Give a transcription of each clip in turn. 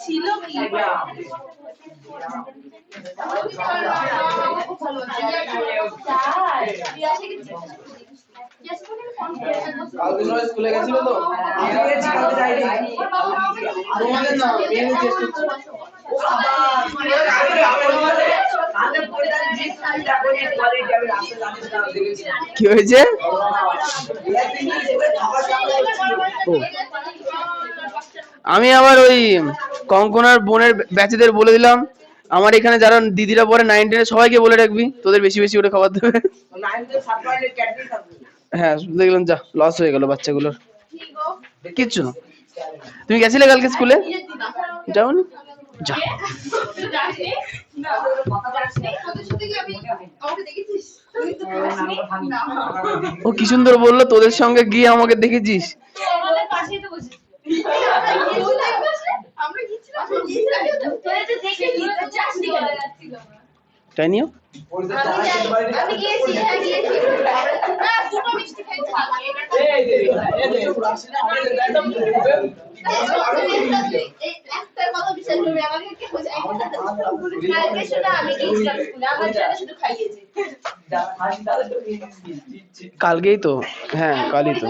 ছিল কি স্কুলে গেছিল তো তোমাদের না মেনু টেস্ট হচ্ছে কি হয়েছে? আমি আবার ওই কঙ্কনার বোনের ব্যাচেদের বলে দিলাম, আমার এখানে যারা দিদিরা পরে 9 10 সবাইকে বলে রাখবি, তোদের বেশি বেশি করে খাবার দেবে। হ্যাঁ দেখলাম, যা লস হয়ে গেল বাচ্চাগুলোর। কিচ্ছু না। তুমি গেছিলে কালকে স্কুলে? যাওনি? যা। ও কি সুন্দর বললো, তোদের সঙ্গে গিয়ে আমাকে দেখেছিস? তাই নিও। কালকেই তো, হ্যাঁ কালই তো।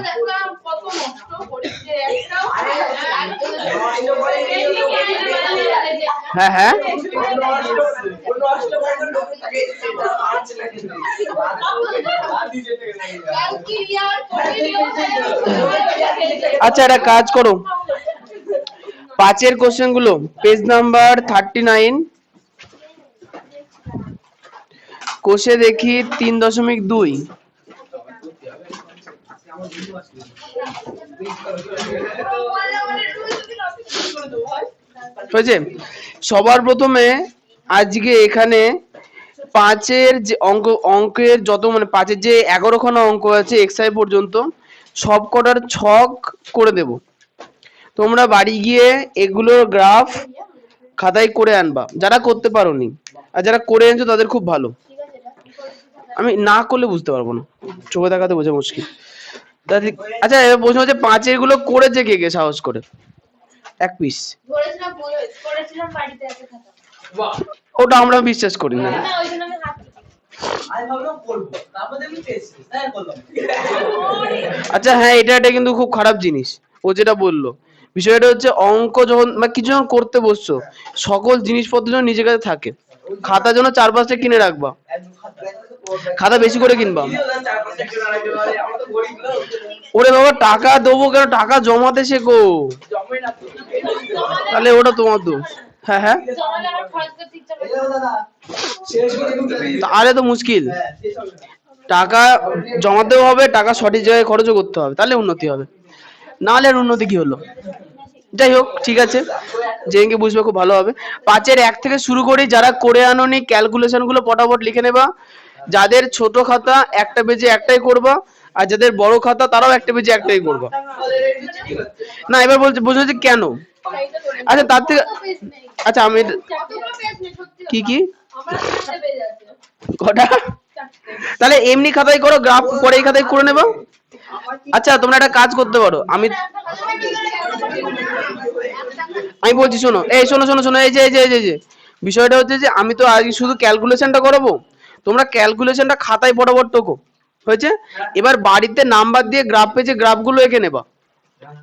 হ্যাঁ হ্যাঁ আচ্ছা একটা কাজ করো, 5 কোশ্চেন গুলো পেজ নাম্বার 39 কোষে দেখি 3.2। হয়েছে? সবার প্রথমে আজকে এখানে 5 যে অঙ্কের যত মানে 5 যে 11খানা অঙ্ক আছে এক্সাই পর্যন্ত সব কটার ছক করে দেব। তোমরা বাড়ি গিয়ে এগুলোর গ্রাফ খাতায় করে আনবা, যারা করতে পারোনি, আর যারা করে এনেছো তাদের খুব ভালো। আমি না করলে বুঝতে পারবো না, চোখে দেখাতে বোঝা মুশকিল। আচ্ছা এবার প্রশ্ন হচ্ছে 5 গুলো করেছে কে কে সাহস করে? এক পিস। ওটা আমরা বিশ্বাস করি না। আচ্ছা হ্যাঁ, এটা কিন্তু খুব খারাপ জিনিস ও যেটা বললো। বিষয়টা হচ্ছে অঙ্ক যখন বা কিছু যখন করতে বসছো, সকল জিনিসপত্র যেন নিজের কাছে থাকে। খাতা যেন 4-5টা কিনে রাখবা, খাতা বেশি করে কিনবা। ওরে বাবা টাকা দেবো কেন, টাকা জমাতে শেখো, তাহলে ওটা তোমার দোষ। হ্যাঁ হ্যাঁ তাহলে তো মুশকিল। টাকা জমাতেও হবে, টাকা সঠিক জায়গায় খরচও করতে হবে, তাহলে উন্নতি হবে, নাহলে আর উন্নতি কি হলো? যাই হোক ঠিক আছে, যেদিনকে বুঝবে খুব ভালো হবে। 5-এর 1 থেকে শুরু করি, যারা করে আনোনি ক্যালকুলেশন গুলো পটাপট লিখে নেবা। যাদের ছোট খাতা একটা পেজে একটাই করবা, আর যাদের বড় খাতা তারাও একটা পেজে একটাই করবা। না এবার বলতে বুঝেছি কেন। আচ্ছা তার থেকে আচ্ছা আমি কি কি কটা, তাহলে এমনি খাতায় করো, গ্রাফ পরে এই খাতায় করে নেবা। আচ্ছা তোমরা একটা কাজ করতে পারো, আমি বলছি শোনো, এই শোনো শোনো শোনো, এই যে বিষয়টা হচ্ছে যে আমি তো আজ শুধু ক্যালকুলেশনটা করাবো, তোমরা ক্যালকুলেশনটা খাতায় ফটাফট টোকো, হয়েছে? এবার বাড়িতে নাম্বার দিয়ে গ্রাফ পেজে গ্রাফগুলো এঁকে নেবা,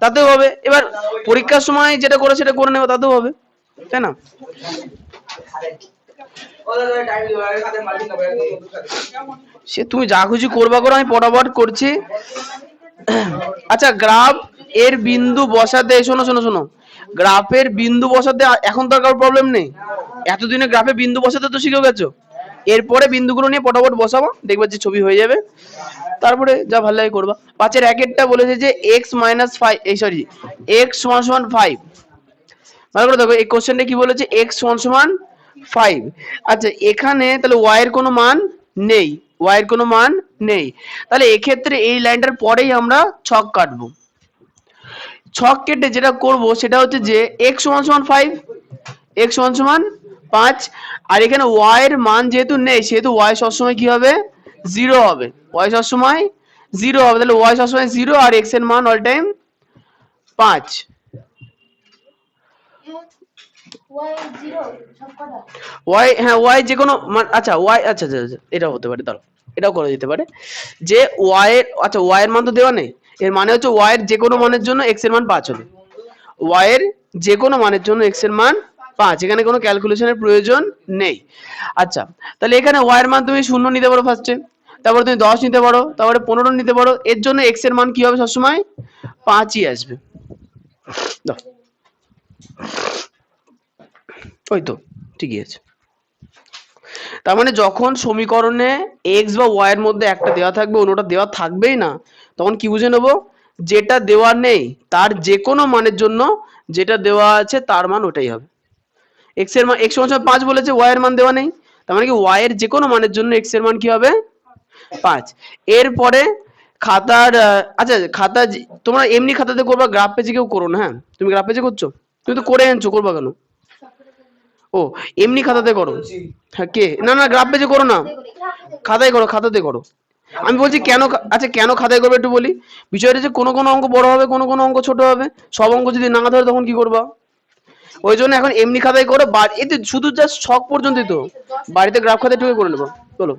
তাতেও হবে। এবার পরীক্ষার সময় যেটা করে সেটা করে নেবা, তাতেও হবে, তাই না? সে তুমি যা খুশি করবা করো, আমি ফটাফট করছি। আচ্ছা গ্রাফ এর বিন্দু বসাতে, শোনো শোনো শোনো, গ্রাফের বিন্দু বসাতে এখন তো আর কারোর প্রবলেম নেই, এতদিনে গ্রাফে বিন্দু বসাতে তো শিখে গেছো। এরপরে বিন্দুগুলো নিয়ে ফটাফট বসাবো, দেখবে যে ছবি হয়ে যাবে, তারপরে যা ভালো লাগে করবা। 5-এর 1-এরটা বলেছে যে x - 5, এই সরি x = 5। ভালো করে দেখো এই কোশ্চেনটা কি বলেছে, x = 5। আচ্ছা এখানে তাহলে y এর কোনো মান নেই, y এর কোনো মান নেই, তাহলে এক্ষেত্রে এই লাইনটার পরেই আমরা ছক কাটবো। ছক কেটে যেটা করব সেটা হচ্ছে যে x = 5, x = 5, আর এখানে y এর মান যেহেতু নেই সেহেতু y সবসময় কি হবে, 0 হবে, y সবসময় 0 হবে, তাহলে y সবসময় 0 আর x এর মান অল টাইম 5। ওয়াই, হ্যাঁ ওয়াই যে কোনো আচ্ছা ওয়াই, আচ্ছা আচ্ছা আচ্ছা, এটাও হতে পারে, দাঁড়াও এটাও করা যেতে পারে যে ওয়াই এর, আচ্ছা ওয়াই এর মান তো দেওয়া নেই, এর মানে হচ্ছে ওয়াই এর যে কোনো মানের জন্য এক্স এর মান 5 হবে। ওয়াই এর যে কোনো মানের জন্য এক্স এর মান 5, এখানে কোনো ক্যালকুলেশনের প্রয়োজন নেই। আচ্ছা তাহলে এখানে ওয়াই এর মান তুমি 0 নিতে পারো ফার্স্টে, তারপরে তুমি 10 নিতে পারো, তারপরে 15 নিতে পারো, এর জন্য এক্স এর মান কি হবে সবসময় 5ই আসবে। দাও, ওই তো ঠিকই আছে। তার মানে যখন সমীকরণে এক্স বা ওয়াই এর মধ্যে একটা দেওয়া থাকবে অন্যটা দেওয়া থাকবেই না, তখন কি বুঝে নেবো, যেটা দেওয়া নেই তার যে কোনো মানের জন্য যেটা দেওয়া আছে তার মান ওটাই হবে। এক্স এর মান এক্স সমান 5 বলেছে, ওয়াই এর মান দেওয়া নেই, তার মানে কি ওয়াই এর যে কোনো মানের জন্য এক্স এর মান কি হবে 5। এরপরে খাতার আচ্ছা খাতা তোমরা এমনি খাতাতে করবা, গ্রাফ পেজে কেউ করো না, হ্যাঁ তুমি গ্রাফ পেজে করছো, তুমি তো করে আনছো, করবা কেন? ও এমনি খাতাতে করো, হ্যাঁ কে, না না গ্রাফ পেজে করো না, খাতায় করো, খাতাতে করো। আমি বলছি কেন, আচ্ছা কেন খাতায় করবে একটু বলি। বিষয়টা যে কোনো কোনো অঙ্ক বড় হবে, কোনো কোনো অঙ্ক ছোট হবে, সব অঙ্ক যদি না ধরে তখন কি করবা, ওই জন্য এখন এমনি খাতায় করো, এতে শুধু জাস্ট শখ পর্যন্তই তো, বাড়িতে গ্রাফ খাতায় ঢুকে করে নেবো। বলো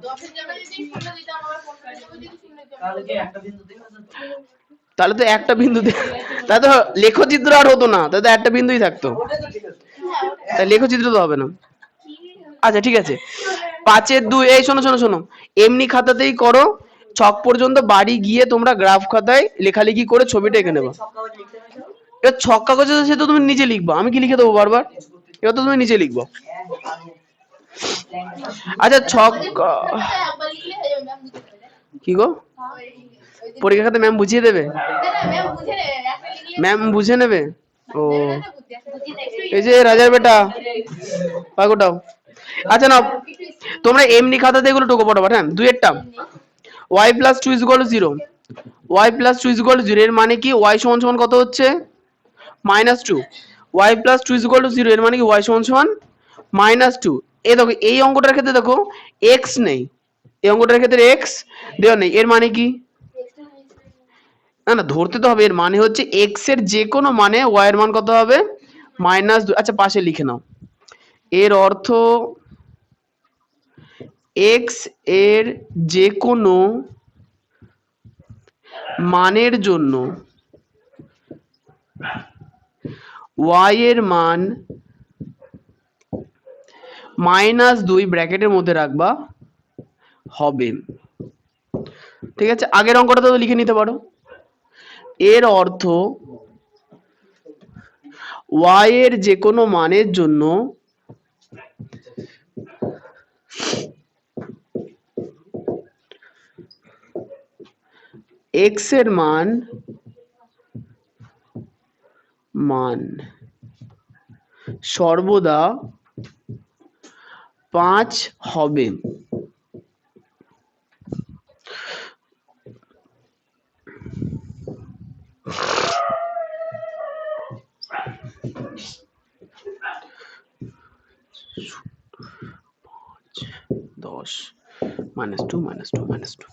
তাহলে তো একটা বিন্দু, তাহলে তো লেখচিত্র আর হতো না, তাহলে তো একটা বিন্দুই থাকতো, তাই লেখচিত্র তো হবে না। আচ্ছা ঠিক আছে, 5-2, এই শোনো শোনো শোনো, এমনি খাতাতেই করো, ছক পর্যন্ত বাড়ি গিয়ে তোমরা গ্রাফ খাতায় লেখালেখি করে ছবিটা এঁকে নেবা। এবার ছক কাগজে সে তো তুমি নিচে লিখবা, আমি কি লিখে দেবো বারবার, এবার তো তুমি নিচে লিখবো। আচ্ছা ছক কি গো, পরীক্ষা খাতে ম্যাম বুঝিয়ে দেবে, ম্যাম বুঝে নেবে। ও এই যে রাজার বেটা পাগোটাও। আচ্ছা না তোমরা এমনি খাতাতে এগুলো টোকো পড়াবা, হ্যাঁ দুইয়েরটা, y plus 2 equal to 0, y plus 2 equal to 0 এর মানে কি y সমান সমান কত হচ্ছে -2, y প্লাস 2 ইকুয়াল টু 0 এর মানে কি y সমান সমান -2। এই দেখো এই অঙ্কটার ক্ষেত্রে দেখো x নেই, এই অঙ্কটার ক্ষেত্রে x দেওয়া নেই, এর মানে কি, না না ধরতে তো হবে, এর মানে হচ্ছে x এর যে কোনো মানে y এর মান কত হবে -2। আচ্ছা পাশে লিখে নাও, এর অর্থ x এর যে কোনো মানের জন্য y এর মান -2 ব্র্যাকেটের মধ্যে রাখবা হবে। ঠিক আছে, আগের অঙ্কটা তো লিখে নিতে পারো, এর অর্থ y এর যে কোনো মানের জন্য x এর মান সর্বদা 5 হবে। -2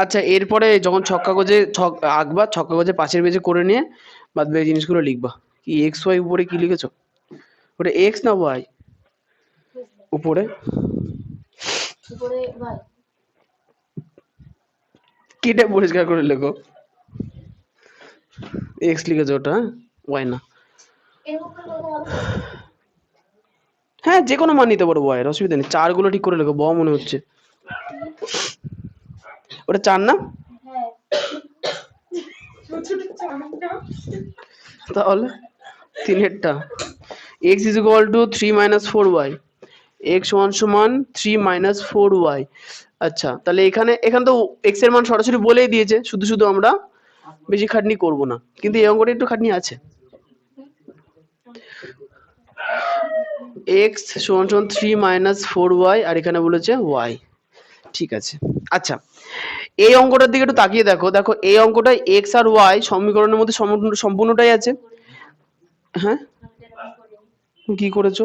আচ্ছা এরপরে যখন ছক কাগজে ছক আঁকবা, ছক কাগজে পাশের পেজে করে নিয়ে বাদ বাকি জিনিসগুলো লিখবা। কি এক্স ওয়াই উপরে কি লিখেছো, ওটা এক্স না ওয়াই, উপরে কেটে পরিষ্কার করে লেখো, এক্স লিখেছো ওটা, ওয়াই না, হ্যাঁ যে কোনো মান নিতে পারো ওয়াই এর, অসুবিধা নেই, 4 গুলো ঠিক করে লেখো, ব মনে হচ্ছে ওটা 4 না, তাহলে 3-এরটা x is equal to 3 minus 4y, x সমান সমান 3 minus 4y। আচ্ছা তাহলে এখানে তো x এর মান সরাসরি বলেই দিয়েছে, শুধু শুধু আমরা বেশি খাটনি করব না, কিন্তু এই অঙ্কটা একটু খাটনি আছে। x সমান সমান 3 minus 4y আর এখানে বলেছে y, ঠিক আছে। আচ্ছা এই অঙ্কটার দিকে একটু তাকিয়ে দেখো, দেখো এই অঙ্কটায় x আর y সমীকরণের মধ্যে সম্পূর্ণটাই আছে, হ্যাঁ কি করেছো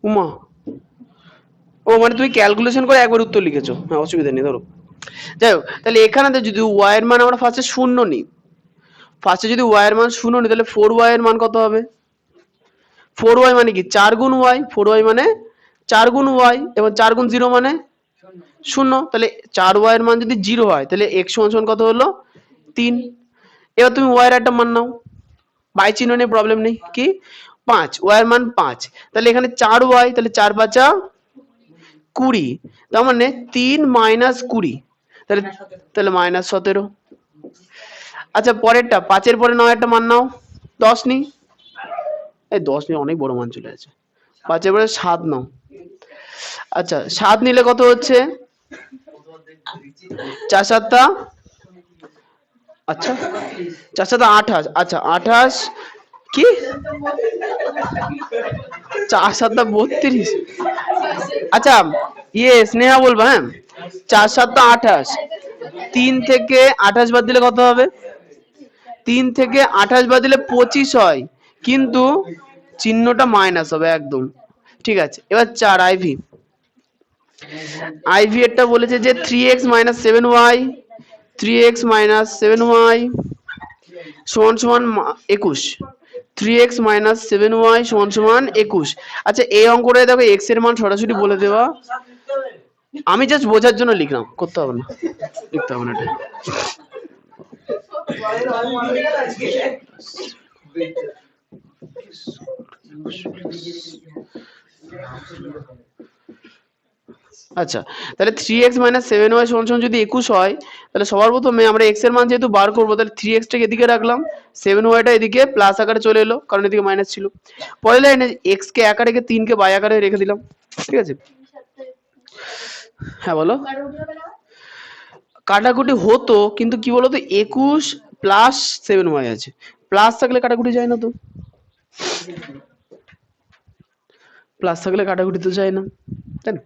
উমা, ও মানে তুমি ক্যালকুলেশন করে একবার উত্তর লিখেছো, হ্যাঁ অসুবিধা নেই ধরো। যাই হোক তাহলে এখানে যদি y এর মান আমরা ফার্স্টে 0 নিই, ফার্স্টে যদি ওয়াই এর মান শূন্য নি তাহলে 4y এর মান কত হবে? 4y মানে কি 4 গুণ y, 4y মানে 4 গুণ y, এবং 4 গুণ 0 মানে শূন্য। তাহলে 4y এর মান যদি 0 হয় তাহলে x সমান সমান কত হলো? 3। এবার তুমি y এর একটা মান নাও, বাই চিহ্ন নিয়ে প্রবলেম নেই, কি 5, y এর মান 5, তাহলে এখানে 4y, তাহলে 4 5 20, তার মানে 3 মাইনাস 20, তাহলে তাহলে মাইনাস 17। আচ্ছা পরেরটা 5 এর পরে 9 একটা মান নাও, 10 নি, এই 10 নিয়ে অনেক বড় মান চলে আছে, 5 এর পরে 7 নাও। আচ্ছা 7 নিলে কত হচ্ছে? 4 7 আচ্ছা 4 7 28, আচ্ছা 28 কি 4 7 32, আচ্ছা ইয়ে স্নেহা বলবা, হ্যাঁ 4 7 28, 3 থেকে 28 বাদ দিলে কত হবে? 3 থেকে 28 বাদ দিলে 25 হয়, কিন্তু চিহ্নটা মাইনাস হবে একদম, ঠিক আছে। এবার 4 আইভি, আইভি এরটা বলেছে যে 3x 7y, 3x 7y সমান সমান 21, 3x 7y সমান সমান 21। আচ্ছা এই অঙ্কটা দেখো x এর মান সরাসরি বলে দেওয়া, আমি জাস্ট বোঝার জন্য লিখলাম, করতে হবে না, লিখতে হবে না এটা। আচ্ছা তাহলে 3x 7y সমান সমান যদি 21 হয়, তাহলে সবার প্রথমে আমরা x এর মান যেহেতু বার করবো, তাহলে 3x টাকে এদিকে রাখলাম, 7y টা এদিকে প্লাস আকারে চলে এলো, কারণ এদিকে মাইনাস ছিল। পরের লাইনে x কে একা রেখে 3 কে বাই আকারে রেখে দিলাম, ঠিক আছে। হ্যাঁ বলো। কাটাকুটি হতো, কিন্তু কি বলতো 21 প্লাস 7y আছে, প্লাস থাকলে কাটাকুটি যায় না তো, প্লাস থাকলে কাটাকুটি তো যায় না, তাই না?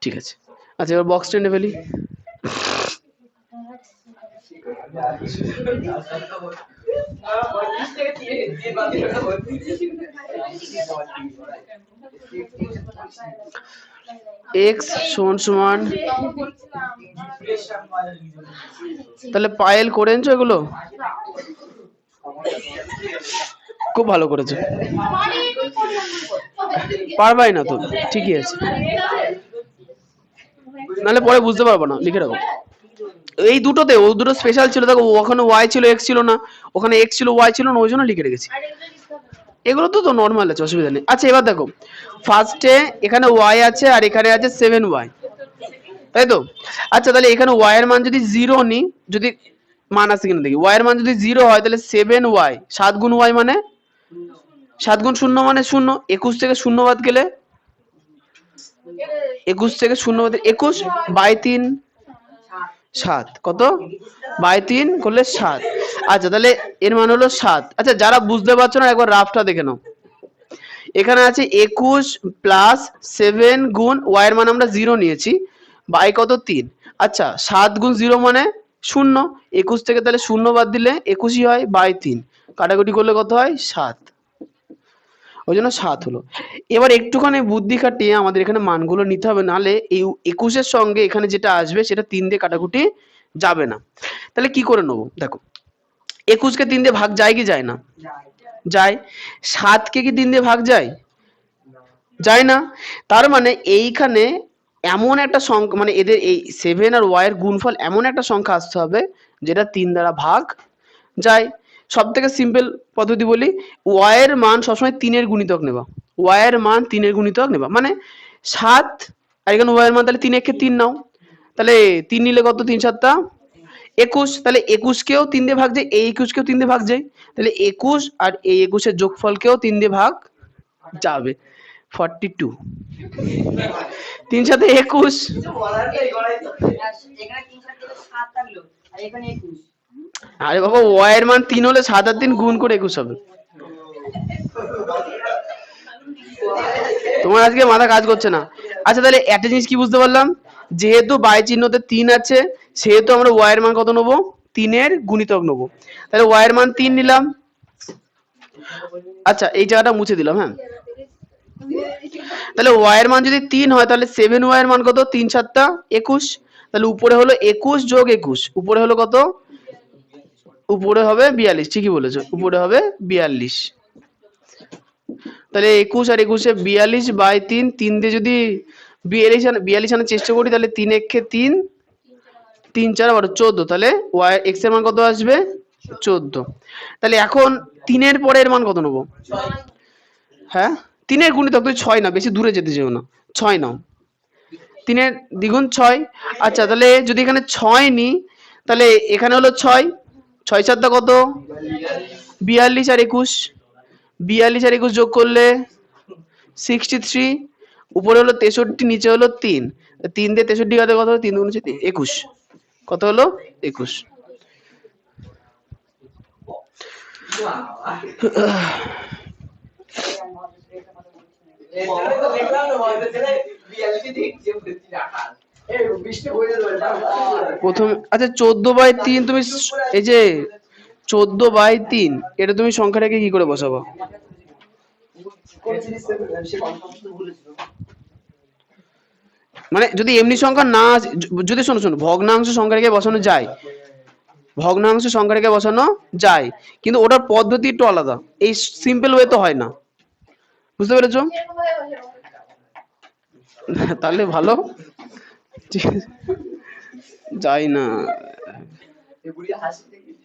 ঠিক আছে, আচ্ছা এবার বক্স টেনে ফেলি। এক্স সমান সমান, তাহলে পায়েল করে এনেছো এগুলো, খুব ভালো করেছো, পারবাই না তো, ঠিকই আছে, নাহলে পরে বুঝতে পারবো না, লিখে রাখো। এই দুটোতে ও দুটো স্পেশাল ছিল, দেখো ওখানে ওয়াই ছিল এক্স ছিল না, ওখানে এক্স ছিল ওয়াই ছিল না, ওই জন্য লিখে রেখেছি। এগুলো তো নর্মাল আছে, অসুবিধা নেই। আচ্ছা এবার দেখো ফার্স্টে এখানে ওয়াই আছে আর এখানে আছে 7y, তাই তো। আচ্ছা তাহলে এখানে ওয়াই এর মান যদি 0 নি, যদি মান আছে কিনা দেখি, ওয়াই এর মান যদি 0 হয় তাহলে 7y, 7 গুণ y মানে 7 গুণ 0 মানে 0, 21 থেকে 0 বাদ গেলে 21 থেকে 0 বাদ 21 বাই 3 7, কত বাই 3 করলে 7। আচ্ছা তাহলে এর মান হলো 7। আচ্ছা যারা বুঝতে পারছো না একবার রাফটা দেখে নাও, এখানে আছে 21 প্লাস 7 গুণ y এর মান আমরা 0 নিয়েছি, বাই কত 3। আচ্ছা 7 গুণ 0 মানে 0, 21 থেকে তাহলে 0 বাদ দিলে 21ই হয়, বাই 3 কাটাকুটি করলে কত হয় 7, ওই জন্য 7 হলো। এবার একটুখানি বুদ্ধি খাটিয়ে আমাদের এখানে মানগুলো নিতে হবে, নাহলে এই 21 এর সঙ্গে এখানে যেটা আসবে সেটা 3 দিয়ে কাটাকুটি যাবে না। তাহলে কি করে নেবো, দেখো 21 কে 3 দিয়ে ভাগ যায় কি যায় না? যায়। 7 কে কি 3 দিয়ে ভাগ যায়? যায় না। তার মানে এইখানে এমন একটা সংখ্যা, মানে এদের এই 7 আর y এর গুণফল এমন একটা সংখ্যা আসতে হবে যেটা 3 দ্বারা ভাগ যায়। সব থেকে সিম্পল পদ্ধতি বলি, y এর মান সবসময় 3 এর গুণিতক নেবা, y এর মান 3 এর গুণিতক নেবা, মানে 7 আর এখানে y এর মান তাহলে 3 একে 3 নাও, তাহলে 3 নিলে কত 3 7 21, তাহলে 21 কেও 3 দিয়ে ভাগ যায়, এই 21 কেও 3 দিয়ে ভাগ যায়, তাহলে 21 আর এই 21 এর যোগফলকেও 3 দিয়ে ভাগ যাবে, 42, 3 সাথে 21, আরে বাবা y এর মান 3 হলে 7 আর 3 গুণ করে 21 হবে। তোমার আজকে মাথা কাজ করছে না। আচ্ছা তাহলে একটা জিনিস কি বুঝতে পারলাম, যেহেতু বাই চিহ্নতে 3 আছে সেহেতু আমরা y এর মান কত নেব, 3 এর গুণিতক নেব, তাহলে y এর মান 3 নিলাম। আচ্ছা এই জায়গাটা মুছে দিলাম, হ্যাঁ তাহলে y এর মান যদি 3 হয় তাহলে 7y এর মান কত, 3 7 21, তাহলে উপরে হলো 21 যোগ 21, উপরে হলো কত উপরে হবে 42, ঠিকই বলেছো, উপরে হবে 42। তাহলে 21 আর 21-এ 42/3, 3 দিয়ে যদি 42 আনার চেষ্টা করি তাহলে 3 একে 3, 3 4 12, 14। তাহলে x এর মান কত আসবে? 14। তাহলে এখন 3-এর পরের মান কত নেবো? হ্যাঁ, 3-এর গুণিতক, তুই 6 না, বেশি দূরে যেতে যেও না, 6 নাও। 3-এর দ্বিগুণ 6। আচ্ছা, তাহলে যদি এখানে 6 নিই তাহলে এখানে হলো 6, 6 7 কত? 42 আর 21, 42 আর 21 যোগ করলে 63, উপরে হলো 63, নিচে হলো 3, 3 দিয়ে 63 কাটে কত হলো? 3 দুগুণ 21, কত হলো? 21। প্রথম, আচ্ছা 14/3, তুমি এই যে 14/3 এটা তুমি সংখ্যাটাকে কি করে বসাবো? মানে যদি এমনি সংখ্যা না যদি শোনো শোনো ভগ্নাংশ সংখ্যাটাকে বসানো যায়, ভগ্নাংশ সংখ্যাটাকে বসানো যায়, কিন্তু ওটার পদ্ধতি একটু আলাদা, এই সিম্পল ওয়ে তো হয় না, বুঝতে পেরেছো? তাহলে ভালো, যাই না,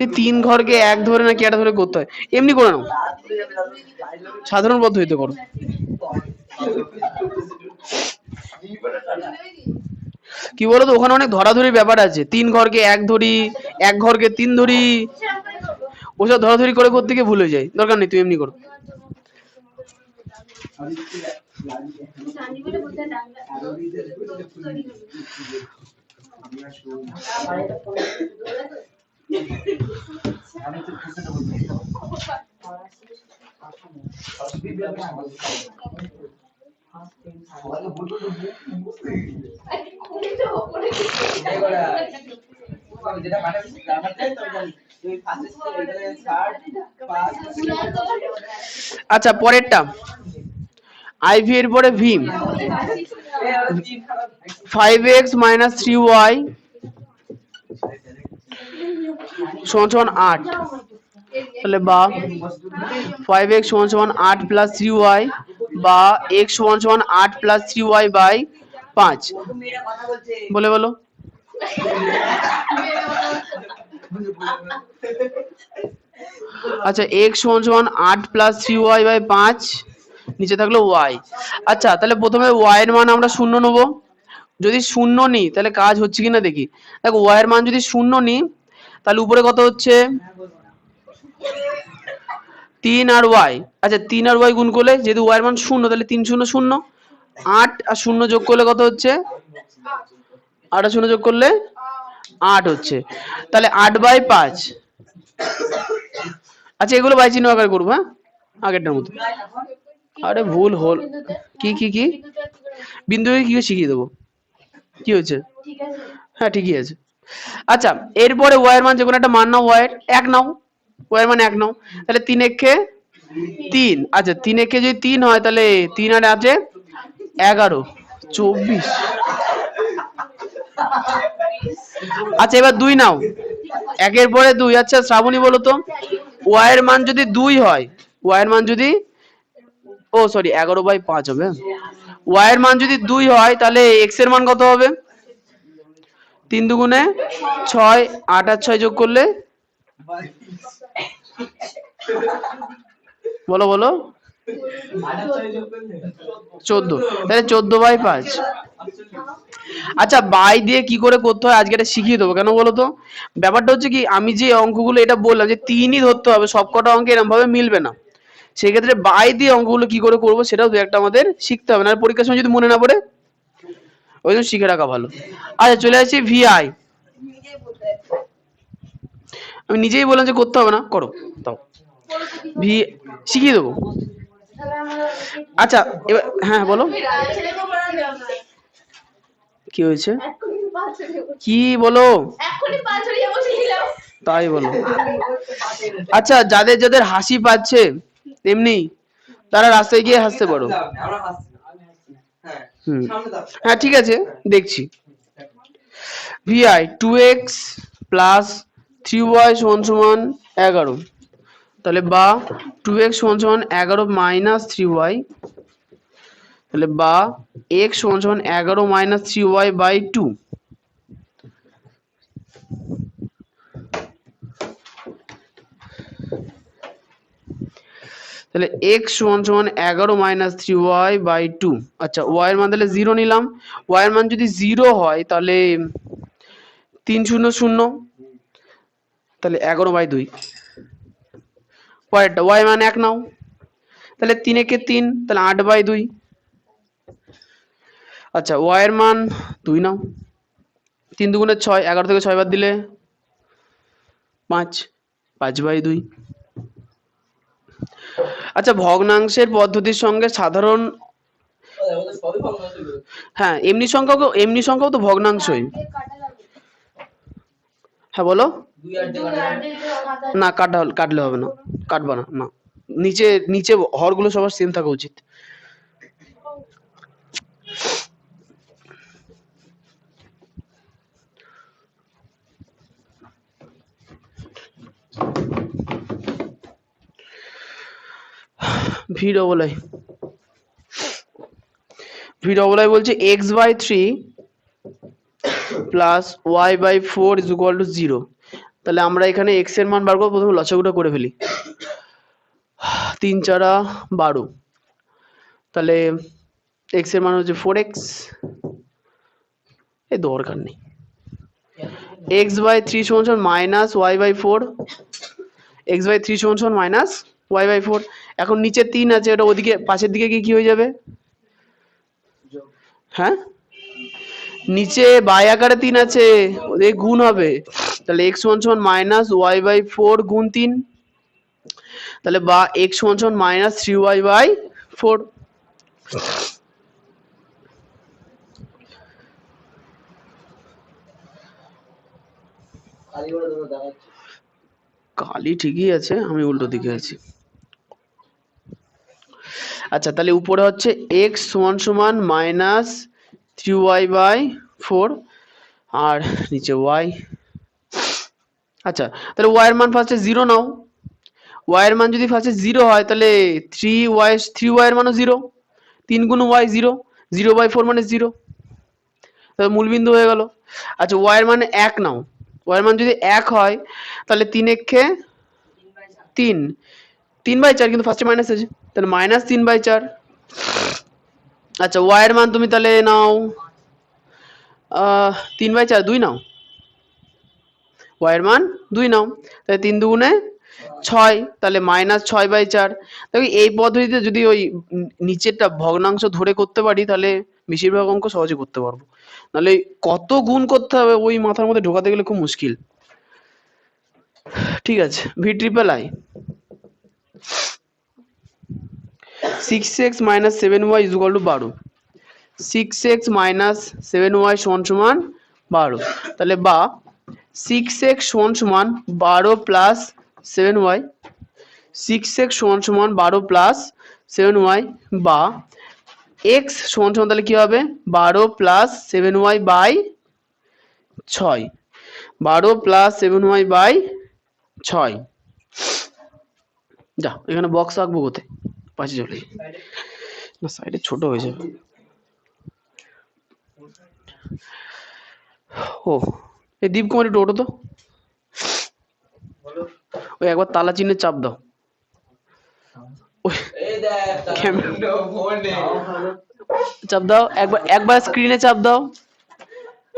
এই 3 ঘরকে 1 ধরে নাকি একটা ধরে করতে হয়, এমনি করে নাও, সাধারণ পদ্ধতিতে করো। কি বলতো, ওখানে অনেক ধরাধরির ব্যাপার আছে, 3 ঘরকে 1 ধরি, 1 ঘরকে 3 ধরি, ওসব ধরাধরি করে করতে গিয়ে ভুল হয়ে যায়, দরকার নেই, তুই এমনি করো। আচ্ছা, পরেরটা আইভি এর পরে ভীম, 5x - 3y সমান 8, তাহলে বা 5x = 8 + 3y, বা x = 8 + 3y/5, বলে বলো। আচ্ছা, x = 8 + 3y/5, নিচে থাকলো y। আচ্ছা, তাহলে প্রথমে y এর মান আমরা 0 নেব, যদি 0 নিই তাহলে কাজ হচ্ছে কিনা দেখি। দেখো, y এর মান যদি 0 নিই তাহলে উপরে কত হচ্ছে? 3 আর y। আচ্ছা, 3 আর y গুণ করলে, যেহেতু y এর মান 0 তাহলে 3 0 0, 8 আর 0 যোগ করলে কত হচ্ছে? 8 আর 0 যোগ করলে 8 হচ্ছে, তাহলে 8/5। আচ্ছা, এগুলো বাই চিহ্ন আকারে করবো, হ্যাঁ, আগেরটার মতো। আরে ভুল হল, কি কি কি বিন্দুকে কি শিখিয়ে দেবো, কি হয়েছে? হ্যাঁ, ঠিকই আছে। আচ্ছা, এরপরে y এর মান যে কোনো একটা মান নাও, y এর 1 নাও, y এর মান 1 নাও, তাহলে 3 একে 3। আচ্ছা, 3 একে যদি 3 হয় তাহলে 3 আর আছে 11, 24। আচ্ছা, এবার 2 নাও, 1 এর পরে 2। আচ্ছা শ্রাবণী, বলো তো, y এর মান যদি 2 হয়, y এর মান যদি, ও সরি, 11/5 হবে, y এর মান যদি 2 হয় তাহলে x এর মান কত হবে? 3 দুগুণে 6, 8 আর 6 যোগ করলে, বলো বলো, 14, তাহলে 14/5। আচ্ছা, বাই দিয়ে কি করে করতে হয় আজকে এটা শিখিয়ে দেবো, কেন বলো তো? ব্যাপারটা হচ্ছে কি, আমি যে অঙ্কগুলো এটা বললাম যে 3ই ধরতে হবে, সবকটা অঙ্ক এরকম ভাবে মিলবে না, সেক্ষেত্রে বাই দিয়ে অঙ্কগুলো কি করে করবো সেটাও দু একটা আমাদের শিখতে হবে, না পরীক্ষার সময় যদি মনে না পড়ে, ওই জন্য শিখে রাখা ভালো। আচ্ছা, চলে আসছি ভিআই। আমি নিজেই বললাম যে করতে হবে না, করো, তাও ভি শিখিয়ে দেবো। আচ্ছা, এবার হ্যাঁ বলো, কি হয়েছে, কি বলো, তাই বলো। আচ্ছা, যাদের যাদের হাসি পাচ্ছে এমনি, তারা রাস্তায় গিয়ে হাসতে পারো। হ্যাঁ, ঠিক আছে, দেখছি। ভিআই 2x + 3y সমান সমান 11, তাহলে বা 2x সমান সমান 11 মাইনাস 3y, তাহলে বা x সমান সমান 11 মাইনাস 3y বাই 2। তাহলে x সমান সমান 11 মাইনাস 3y বাই 2। আচ্ছা y এর মান তাহলে 0 নিলাম। y এর মান যদি 0 হয় তাহলে 3 0 0, তাহলে 11 বাই 2। পরেরটা y মান 1 নাও, তাহলে 3 একে 3, তাহলে 8 বাই 2। আচ্ছা y এর মান 2 নাও, 3 দুগুণে 6, 11 থেকে 6 বাদ দিলে 5, 5 বাই 2। আচ্ছা ভগ্নাংশের পদ্ধতির সঙ্গে সাধারণ, হ্যাঁ এমনি সংখ্যাও তো ভগ্নাংশই। হ্যাঁ বলো। না কাটলে হবে না, কাটবা না, না নিচে নিচে হরগুলো সবার সেম থাকা উচিত। ভি ডবল আই বলছে x by 3 plus Y by 4 is equal to 0। তাহলে আমরা এখানে x এর মান বার করবো, প্রথমে লসাগুটা করে ফেলি। 3 4 12, তাহলে x এর মান হচ্ছে 4x, এ দরকার নেই। x বাই 3 সমান সমান minus Y by 4, x by 3 সমান সমান মাইনাস ওয়াই বাই 4। এখন নিচে 3 আছে, ওটা ওদিকে পাশের দিকে গিয়ে কি হয়ে যাবে? হ্যাঁ নিচে বাই আকারে 3 আছে, ওদিকে গুণ হবে, তাহলে x সমান সমান মাইনাস ওয়াই বাই 4 গুণ 3, তাহলে বা x সমান সমান মাইনাস 3y বাই 4। কালি ঠিকই আছে, আমি উল্টো দিকে আছি। আচ্ছা তাহলে উপরে হচ্ছে x সমান সমান মাইনাস 3y বাই 4 আর নিচে y। আচ্ছা তাহলে y এর মান ফার্স্টে 0 নাও। y এর মান যদি ফার্স্টে 0 হয় তাহলে 3y এর মানও 0, 3 গুণ y 0, 0 বাই 4 মানে 0, তাহলে মূলবিন্দু হয়ে গেল। আচ্ছা y এর মানে 1 নাও, y এর মান যদি 1 হয় তাহলে 3 একে 3, 3 বাই 4, কিন্তু ফার্স্টে মাইনাস আছে, তাহলে মাইনাস 3 বাই 4। আচ্ছা y এর মান তুমি তাহলে নাও 3 বাই 4, 2 নাও, y এর মান 2 নাও, তাহলে 3 দুগুণে 6, তাহলে মাইনাস 6 বাই 4। দেখো এই পদ্ধতিতে যদি ওই নিচেরটা ভগ্নাংশ ধরে করতে পারি তাহলে বেশিরভাগ অঙ্ক সহজে করতে পারবো, নাহলে কত গুণ করতে হবে ওই মাথার মধ্যে ঢোকাতে গেলে খুব মুশকিল। ঠিক আছে, V triple I 6x minus 7y is equal two 12, 6x minus 7y সমান সমান 12, তাহলে বা 6x সমান সমান 12 প্লাস 7y, 6x সমান সমান 12 প্লাস 7y বা x সমান সমান তাহলে কি হবে 12 plus 7y by 6, 12 plus 7y by 6। যা এখানে বক্স আঁকবো কোথায়, পাশে চলে না, সাইডে ছোট হয়ে যাবে। ও এই দীপকুমার একটু ওঠো তো, ওই একবার তালা চিহ্নে চাপ দাও, চাপ দাও একবার স্ক্রিনে চাপ দাও,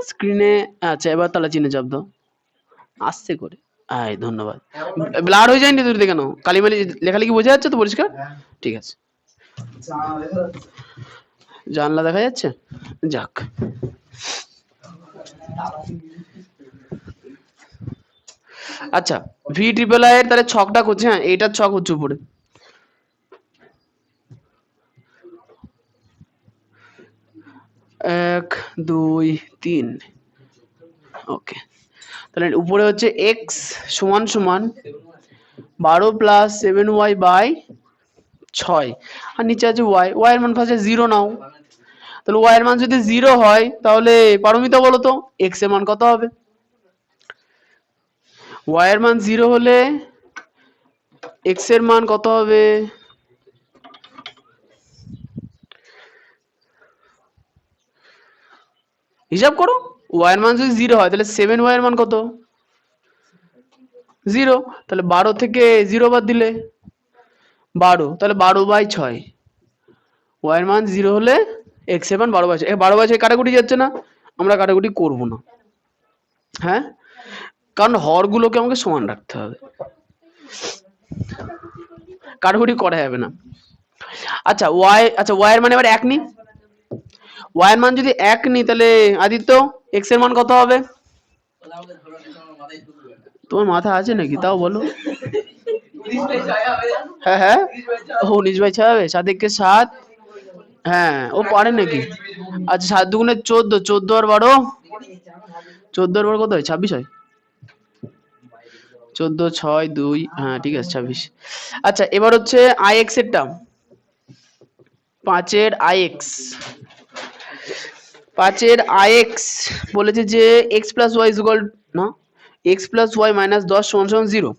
স্ক্রিনে। আচ্ছা এবার তালা চিহ্নে চাপ দাও, আস্তে করে। আয় ধন্যবাদ। ব্লার হয়ে যায়নি দূর থেকে কেন, কালিমালি লেখালেখি বোঝা যাচ্ছে তো পরিষ্কার? ঠিক আছে, জানলা দেখা যাচ্ছে, যাক। আচ্ছা ভি ট্রিপল আই এর তাহলে ছকটা করছে, হ্যাঁ এইটার ছক হচ্ছে উপরে, এক দুই তিন, ওকে। তাহলে উপরে হচ্ছে x সমান সমান 12 প্লাস 7y বাই 6 আর নিচে আছে y, y এর মান ফার্স্টে 0 নাও, তাহলে y এর মান যদি 0 হয় তাহলে পারমিতা বলো তো x এর মান কত হবে? ওয়াই এর মান 0 হলে এক্স এর মান কত হবে? হিসাব করো, ওয়াই এর মান যদি 0 হয় তাহলে 7y এর মান কত? 0। তাহলে 12 থেকে 0 বাদ দিলে 12, তাহলে 12/6। ওয়াই এর মান 0 হলে এক্স এর মান 12/6। 12/6 কাটাকুটি যাচ্ছে না, আমরা কাটাকুটি করব না। হ্যাঁ, কারণ হরগুলোকে আমাকে সমান রাখতে হবে, কাটাকুটি করা যাবে না। আচ্ছা ওয়াই এর মান এবার 1 নি। ওয়াই এর মান যদি 1 নি তাহলে আদিত্য এক্স এর মান কত হবে? তোমার মাথা আছে নাকি তাও বলো। হ্যাঁ হ্যাঁ, 19/6 হবে। 7 একে 7, হ্যাঁ ও পারে নাকি? আচ্ছা 7 দুগুণে 14, 14 আর 12, 14 আর 12 কত হয়? 26 হয়। 14, 6, 2, হ্যাঁ ঠিক আছে 26। আচ্ছা এবার হচ্ছে আই এক্স এর টার্ম, 5 এর আই এক্স। 5 এর আই এক্স বলেছে যে এক্স প্লাস ওয়াই ইকুয়াল না, এক্স প্লাস ওয়াই মাইনাস 10 সমান সমান 0।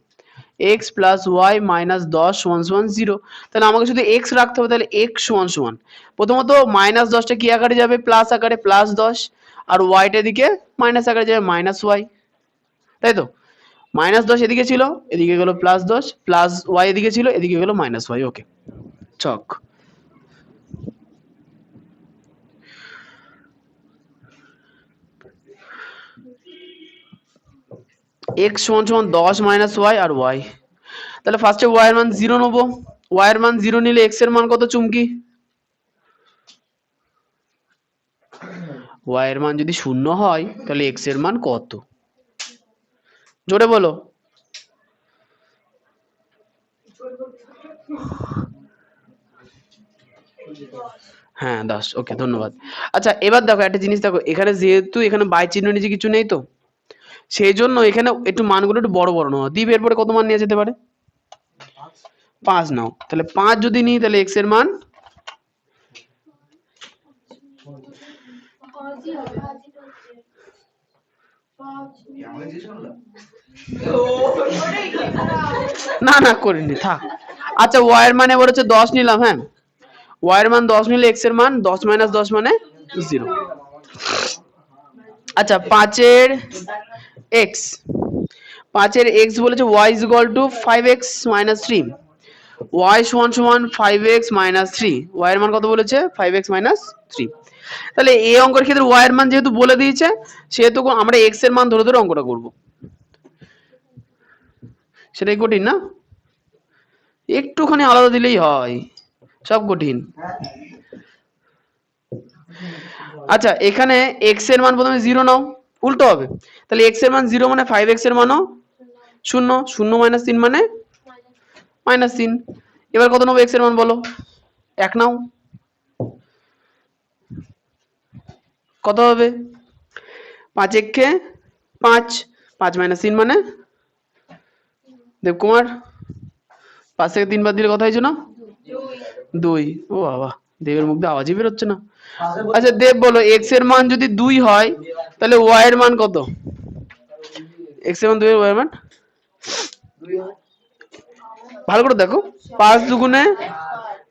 এক্স প্লাস ওয়াই মাইনাস 10 সমান সমান 0। তাহলে আমাকে শুধু এক্স রাখতে হবে। তাহলে এক্স সমান সমান প্রথমত মাইনাস 10টা কি আকারে যাবে? প্লাস আকারে, প্লাস 10। আর ওয়াইটা দিকে মাইনাস আকারে যাবে, মাইনাস ওয়াই। তাই তো, -10 এদিকে ছিল, এদিকে গেল +10, প্লাস ওয়াই এদিকে ছিল, এদিকে গেল মাইনাস ওয়াই। ওকে চক। এক্স সমান সমান 10 মাইনাস ওয়াই আর ওয়াই। তাহলে ফার্স্টে ওয়াই এর মান 0 নেবো। ওয়াই এর মান 0 নিলে এক্স এর মান কত চুমকি? ওয়াই এর মান যদি 0 হয় তাহলে এক্স এর মান কত? জোরে বলো। হ্যাঁ 10। ওকে ধন্যবাদ। আচ্ছা এবার দেখো একটা জিনিস দেখো, এখানে যেহেতু এখানে বাই চিহ্ন নিচে কিছু নেই, তো সেই জন্য এখানে একটু মানগুলো একটু বড় বড় নাও। দ্বীপ এরপরে কত মান নিয়ে যেতে পারে? 5 নাও। তাহলে 5 যদি নিই তাহলে এক্স এর মান না না করিনি, থাক। আচ্ছা ওয়াই এর মান এবার হচ্ছে 10 নিলাম। হ্যাঁ, ওয়াই এর মান 10 নিলে এক্স এর মান 10 মাইনাস 10 মানে 0। আচ্ছা 5 এর এক্স, 5 এর এক্স বলেছে y is equal two 5x minus 3। y সমান সমান 5x মাইনাস 3। y এর মান কত বলেছে? 5x minus 3। তাহলে এই অঙ্কের ক্ষেত্রে y এর মান যেহেতু বলে দিয়েছে, সেহেতু আমরা x এর মান ধরে ধরে অঙ্কটা করব। সেটাই কঠিন না, একটুখানি আলাদা দিলেই হয়, সব কঠিন। আচ্ছা এখানে x এর মান প্রথমে 0 নাও, উল্টো হবে। তাহলে x এর মান 0 মানে 5x এর মানও 0। 0 মাইনাস 3 মানে -3। এবার কত নেবো x এর মান বলো? 1 নাও। কত হবে? 5 একে 5, 5 মাইনাস 3 মানে দেবকুমার 5 থেকে 3 বাদ দিলে কত হয়েছে না? 2। ও বাবা, দেবের মুখ দিয়ে আওয়াজই বেরোচ্ছে না। আচ্ছা দেব বলো, x এর মান যদি 2 হয় তাহলে y এর মান কত? x এর মান 2 এর y এর মান ভালো করে দেখো, 5 দুগুণে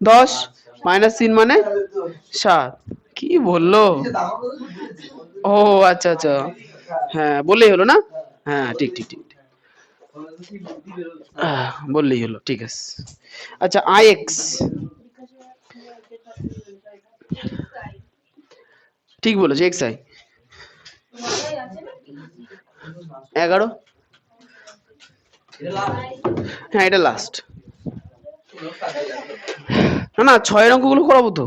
10 মাইনাস 3 মানে 7। কি বললো? ও আচ্ছা আচ্ছা, হ্যাঁ বললেই হলো না? হ্যাঁ ঠিক ঠিক ঠিক, বললেই হলো, ঠিক আছে। আচ্ছা আই এক্স, ঠিক বলেছে, এক্স আই 11। হ্যাঁ এটা লাস্ট। না না 6 এর অঙ্কগুলো করাবো তো।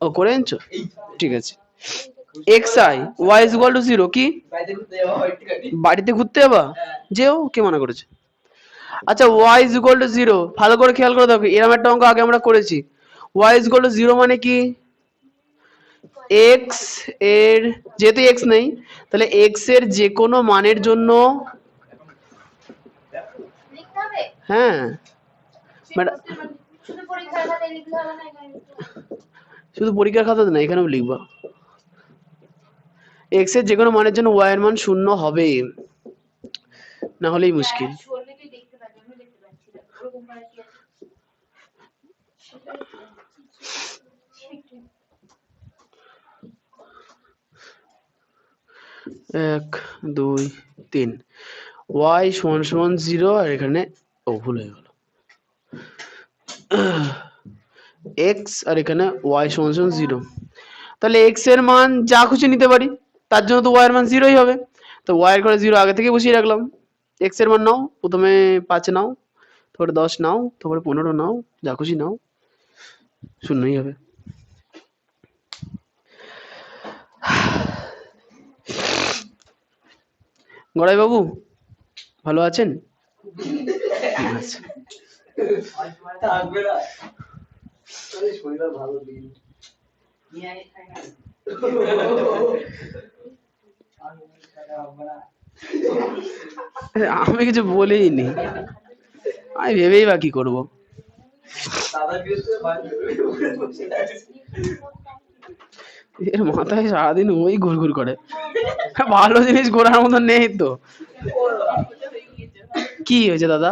ও করে আনছো, ঠিক আছে। X I Y is equal to 0 কি? বাড়িতে ঘুরতে যাবা? যেও, কে মানা করেছে? আচ্ছা ওয়াই ইজ ইকুয়াল টু 0, ভালো করে খেয়াল করে দেখো, এরকম একটা অঙ্ক আগে আমরা করেছি। ওয়াই ইজ ইকুয়াল টু 0 মানে কি? এক্স এর, যেহেতু এক্স নেই তাহলে এক্স এর যে কোনো মানের জন্য, হ্যাঁ শুধু পরীক্ষার খাতাতে না, এখানেও লিখবা। এক্স এর যে কোনো মানের জন্য ওয়াই এর মান 0 হবে। না হলেই মুশকিল। এক দুই তিন, y সমান সমান 0 আর এখানে ভুল হয়ে গেল, x আর এখানে y সমান সমান 0। তাহলে x এর মান যা খুশি নিতে পারি, তার জন্য তো y এর মান 0ই হবে। তো y এর ঘরে 0 আগে থেকে বসিয়ে রাখলাম। x এর মান নাও, প্রথমে 5 নাও, তারপরে 10 নাও, তারপরে 15 নাও, যা খুশি নাও, শূন্যই হবে। গড়াই বাবু ভালো আছেন? আমি কিছু বলিনি, আমি ভেবেই বা কি করবো। এর মাথায় সারাদিন ওই ঘুরঘুর করে, ভালো জিনিস ঘোরার মতো নেই তো। কি হয়েছে দাদা?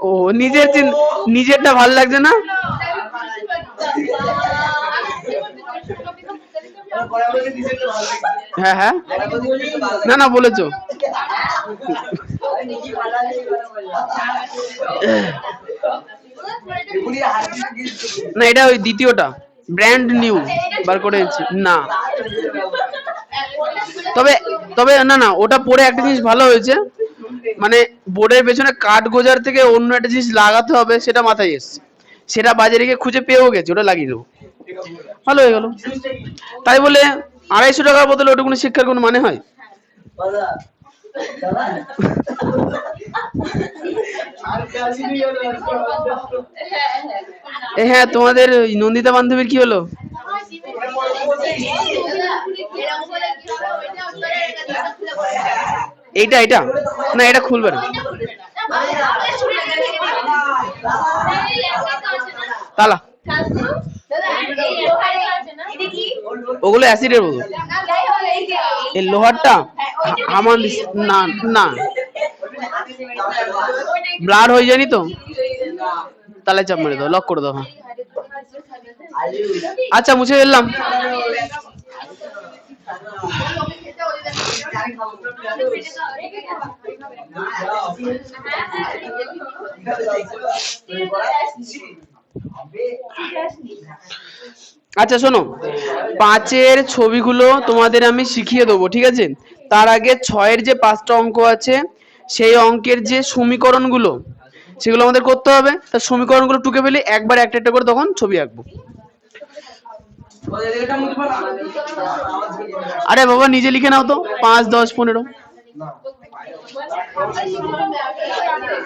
ও নিজেরটা ভাল লাগছে না? হ্যাঁ হ্যাঁ, না না বলেছো। না এটা ওই দ্বিতীয়টা, ব্র্যান্ড নিউ বার করেছি না। তবে তবে না না, ওটা পরে একটা জিনিস ভালো হয়েছে, মানে বোর্ডের পেছনে কাঠ গোজার থেকে অন্য একটা জিনিস লাগাতে হবে সেটা মাথায় এসছে, সেটা বাজারে গিয়ে খুঁজে পেয়েও গেছে, ওটা লাগিয়ে দেবো, ভালো হয়ে গেল। তাই বলে 250 টাকার বদলে ওটা কোনো শিক্ষার কোনো মানে হয়? হ্যাঁ, তোমাদের নন্দিতা বান্ধবীর কি হলো? এইটা এটা না, এটা খুলবে না, তালা ওগুলো অ্যাসিডের বোতল, এই লোহারটা আমার না না ব্লাড হয়ে যায়নি তো, তালায় চাপ মেরে দাও, লক করে দাও। হ্যাঁ আচ্ছা, মুছে ফেললাম। আচ্ছা শোনো, 5-এর ছবিগুলো তোমাদের আমি শিখিয়ে দেবো, ঠিক আছে? তার আগে 6-এর যে 5টা অঙ্ক আছে, সেই অঙ্কের যে সমীকরণগুলো সেগুলো আমাদের করতে হবে। তার সমীকরণগুলো টুকে ফেলে একবার একটা একটা করে তখন ছবি আঁকবো। আরে বাবা নিজে লিখে নাও তো, 5, 10, 15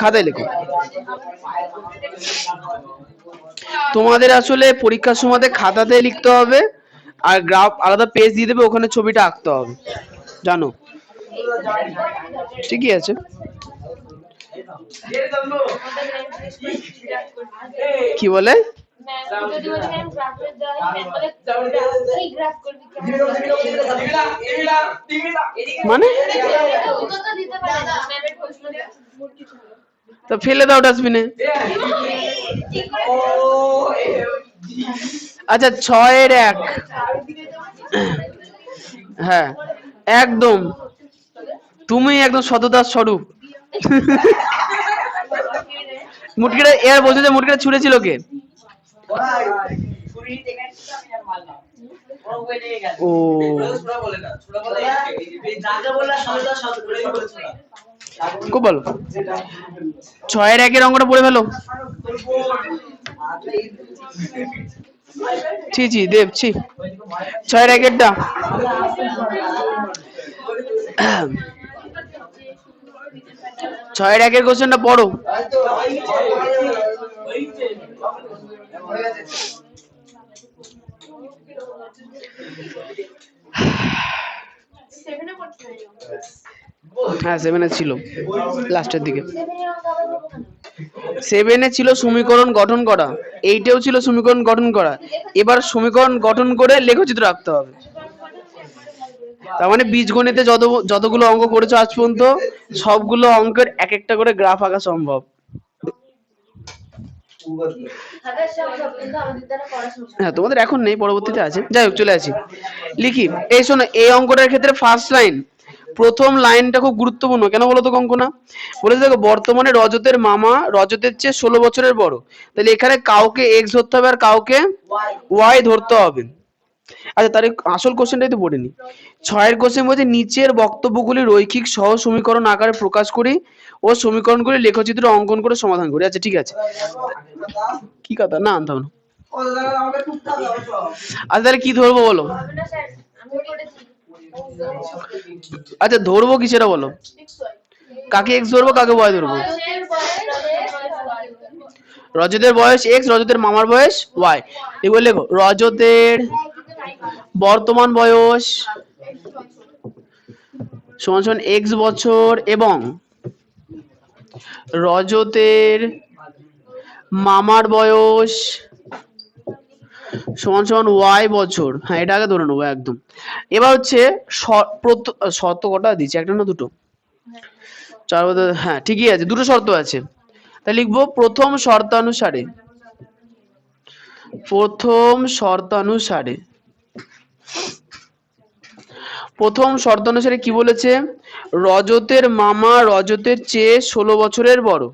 খাতায় লেখো। তোমাদের আসলে পরীক্ষার সময় খাতাতে লিখতে হবে, আর গ্রাফ আলাদা পেজ দিয়ে দেবে, ওখানে ছবিটা আঁকতে হবে, জানো? ঠিকই আছে। কি বলে? মানে তো ফেলে দাও ডাস্টবিনে। আচ্ছা 6-এর 1, হ্যাঁ একদম, তুমি একদম সততার স্বরূপ। মুটকিটা এর বলছে যে মুটকিটা ছুঁড়েছিল কে? ও খুব ভালো। 6-এর 1-এর অঙ্কটা পড়ে ফেলো। ছি ছি দেব ছি, 6-এর 1-এরটা 6-এর 1-এর কোশ্চেনটা পড়ো। হ্যাঁ 7-এ ছিল লাস্টের দিকে। 7-এ ছিল সমীকরণ গঠন করা, 8-এও ছিল সমীকরণ গঠন করা। এবার সমীকরণ গঠন করে লেখচিত্র আঁকতে হবে। তার মানে বীজগণিতে যতগুলো অঙ্ক করেছো আজ পর্যন্ত সবগুলো অঙ্কের এক একটা করে গ্রাফ আঁকা সম্ভব। হ্যাঁ, তোমাদের এখন নেই, পরবর্তীতে আছে। যাই হোক, চলে আসি, লিখি। এই শোনো, এই অঙ্কটার ক্ষেত্রে ফার্স্ট লাইন, প্রথম লাইনটা খুব গুরুত্বপূর্ণ। কেন বলো তো কঙ্কনা? বলেছে দেখো, বর্তমানে রজতের মামা রজতের চেয়ে 16 বছরের বড়। তাহলে এখানে কাউকে এক্স ধরতে হবে আর কাউকে ওয়াই ধরতে হবে। আচ্ছা, তাহলে আসল কোশ্চেনটাই তো পড়িনি। 6 কোশ্চেন বলছে, নিচের বক্তব্যগুলি রৈখিক সহ সমীকরণ আকারে প্রকাশ করি ও সমীকরণগুলি লেখচিত্র অঙ্কন করে সমাধান করি। আচ্ছা ঠিক আছে, কি কথা না আনতাম না। আচ্ছা তাহলে কি ধরবো বলো? আচ্ছা ধরবো কি সেটা বলো? কাকে এক্স ধরবো, কাকে ওয়াই ধরবো? রজতের বয়স এক্স, রজতের মামার বয়স ওয়াই। এগুলো লেখো, রজতের বর্তমান বয়স সমান সমান এক্স বছর এবং রজতের মামার বয়স সমান সমান ওয়াই বছর। হ্যাঁ, এটা আগে ধরে নেবো একদম। এবার হচ্ছে শর্ত কটা দিচ্ছি, একটা না দুটো? চার, হ্যাঁ ঠিকই আছে, দুটো শর্ত আছে। তাহলে লিখবো প্রথম শর্তানুসারে, প্রথম শর্তানুসারে, প্রথম শর্তানুসারে কি বলেছে? রজতের মামা রজতের চেয়ে 16 বছরের বড়।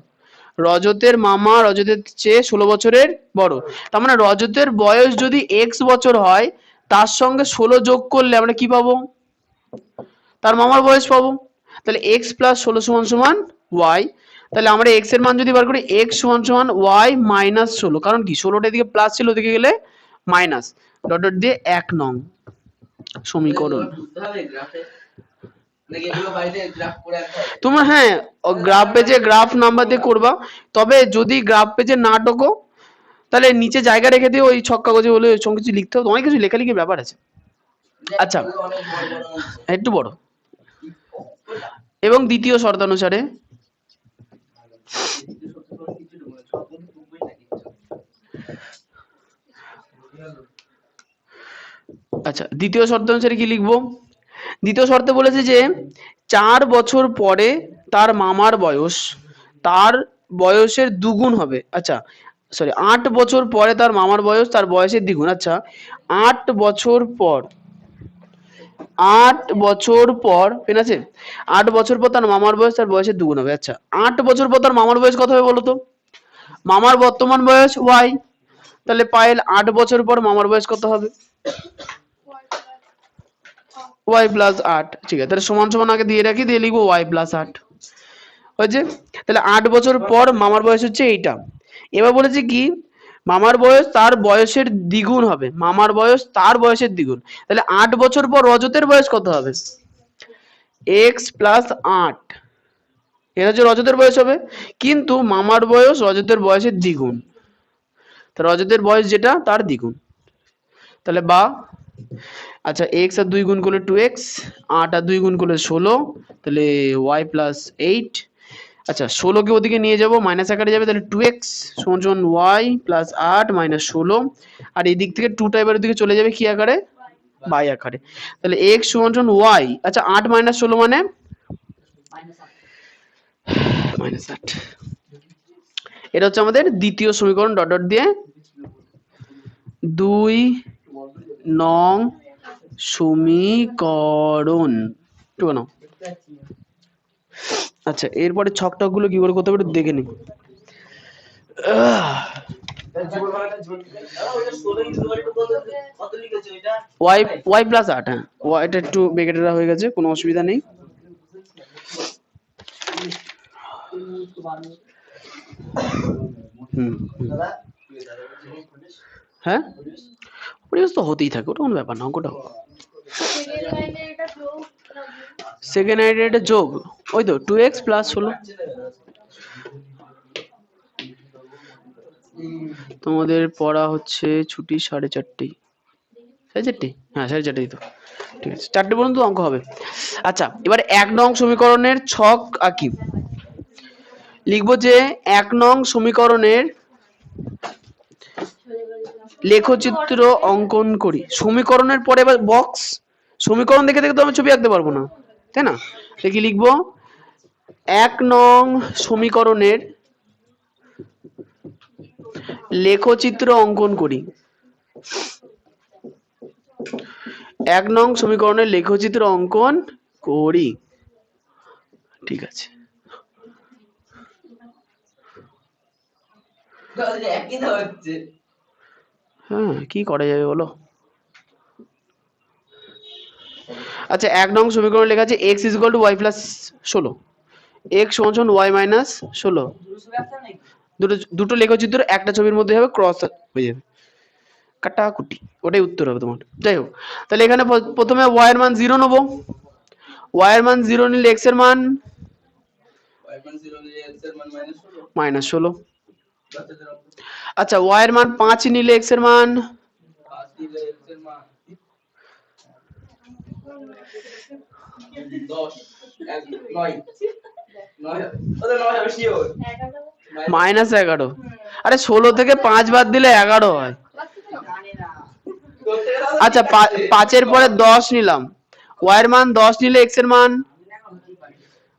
রজতের মামা রজতের চেয়ে 16 বছরের বড়। তার মানে রজতের বয়স যদি এক্স বছর হয়, তার সঙ্গে 16 যোগ করলে আমরা কি পাবো? তার মামার বয়স পাবো। তাহলে এক্স প্লাস 16 সমান সমান ওয়াই। তাহলে আমরা এক্স এর মান যদি বার করি, এক্স সমান সমান ওয়াই মাইনাস 16। কারণ কি, 16টা এদিকে প্লাস ছিল, ওদিকে গেলে মাইনাস। ডট ডট দিয়ে 1 নং সমীকরণ। তোমরা হ্যাঁ গ্রাফ পেজে গ্রাফ নাম্বার দিয়ে করবা। তবে যদি গ্রাফ পেজে না ঢোকো, তাহলে নিচে জায়গা রেখে দিও, ওই ছক কাগজে বলে সঙ্গে কিছু লিখতে হবে, অনেক কিছু লেখালেখির ব্যাপার আছে। আচ্ছা, একটু বড়। এবং দ্বিতীয় শর্তানুসারে, আচ্ছা দ্বিতীয় শর্তানুসারে কি লিখবো? দ্বিতীয় শর্তে বলেছে যে 4 বছর পরে তার মামার বয়স তার বয়সের দ্বিগুণ হবে। আচ্ছা সরি, 8 বছর পরে তার মামার বয়স তার বয়সের দ্বিগুণ। আচ্ছা 8 বছর পর, 8 বছর পর, পেন আছে? 8 বছর পর তার মামার বয়স তার বয়সের দ্বিগুণ হবে। আচ্ছা 8 বছর পর তার মামার বয়স কত হবে বলো তো? মামার বর্তমান বয়স ওয়াই, তাহলে পায়েল 8 বছর পর মামার বয়স কত হবে? Y plus 8। ঠিক আছে, তাহলে সমান সমান আগে দিয়ে রাখি, দিয়ে লিখবো ওয়াই প্লাস 8 হয়েছে। তাহলে 8 বছর পর মামার বয়স হচ্ছে এইটা। এবার বলেছে কি, মামার বয়স তার বয়সের দ্বিগুণ হবে, মামার বয়স তার বয়সের দ্বিগুণ। তাহলে 8 বছর পর রজতের বয়স কত হবে? এক্স প্লাস 8, এটা হচ্ছে রজতের বয়স হবে, কিন্তু মামার বয়স রজতের বয়সের দ্বিগুণ। তা রজতের বয়স যেটা তার দ্বিগুণ, তাহলে বা আচ্ছা এক্স আর 2 গুণ করলে 2x, 8 আর 2 গুণ করলে 16, তাহলে y প্লাস 8। আচ্ছা 16কে ওদিকে নিয়ে যাব, মাইনাস আকারে যাবে, তাহলে 2x সমান সমান y প্লাস 8 মাইনাস 16। আর এই দিক থেকে 2টা এবার ওদিকে চলে যাবে কি আকারে? বাই আকারে। তাহলে x সমান সমান y, আচ্ছা 8 মাইনাস 16 মানে মাইনাস 8। এটা হচ্ছে আমাদের দ্বিতীয় সমীকরণ। ডট ডট দিয়ে 2 নং সমীকরণ। ঠিক না? আচ্ছা এরপরে ছকটক গুলো কি করে করতে হবে একটু দেখে নি। ওয়াই প্লাস 8, হ্যাঁ ওয়াইটা একটু বেগেটেরা হয়ে গেছে, কোনো অসুবিধা নেই। হ্যাঁ পরিবেশ তো হতেই থাকে, ওটা কোনো ব্যাপার না, অঙ্কটা হোক। সেকেন্ড লাইনে এটা যোগ, ওই তো 2x প্লাস 16। তোমাদের পড়া হচ্ছে ছুটি 4:30, 4:30, হ্যাঁ 4:30 তো, ঠিক আছে 4টে পর্যন্ত অঙ্ক হবে। আচ্ছা এবার 1 নং সমীকরণের ছক আঁকি। লিখবো যে 1 নং সমীকরণের লেখচিত্র অঙ্কন করি। সমীকরণের পরে এবার বক্স, সমীকরণ দেখে দেখে তো আমি ছবি আঁকতে পারবো না, তাই না? কি লিখবো? 1 নং সমীকরণের লেখচিত্র অঙ্কন করি। 1 নং সমীকরণের লেখচিত্র অঙ্কন করি। ঠিক আছে, হ্যাঁ কি করা যাবে বলো? আচ্ছা 1 নং সমীকরণ লেখা আছে x = y + 16, x = y - 16। দুটো লেখচিত্র একটা ছবির মধ্যে হবে, ক্রস হয়ে যাবে, কাটাকুটি, ওটাই উত্তর হবে তোমার। যাই হোক, তাহলে এখানে প্রথমে y এর মান 0 নেবো। y এর মান 0 নিলে x এর মান -16। আচ্ছা y এর মান 5 নিলে x এর মান 11। আরে 16 থেকে 5 বাদ দিলে 11 হয়। আচ্ছা 5 এর পরে 10 নিলাম, y এর মান 10 নিলে x এর মান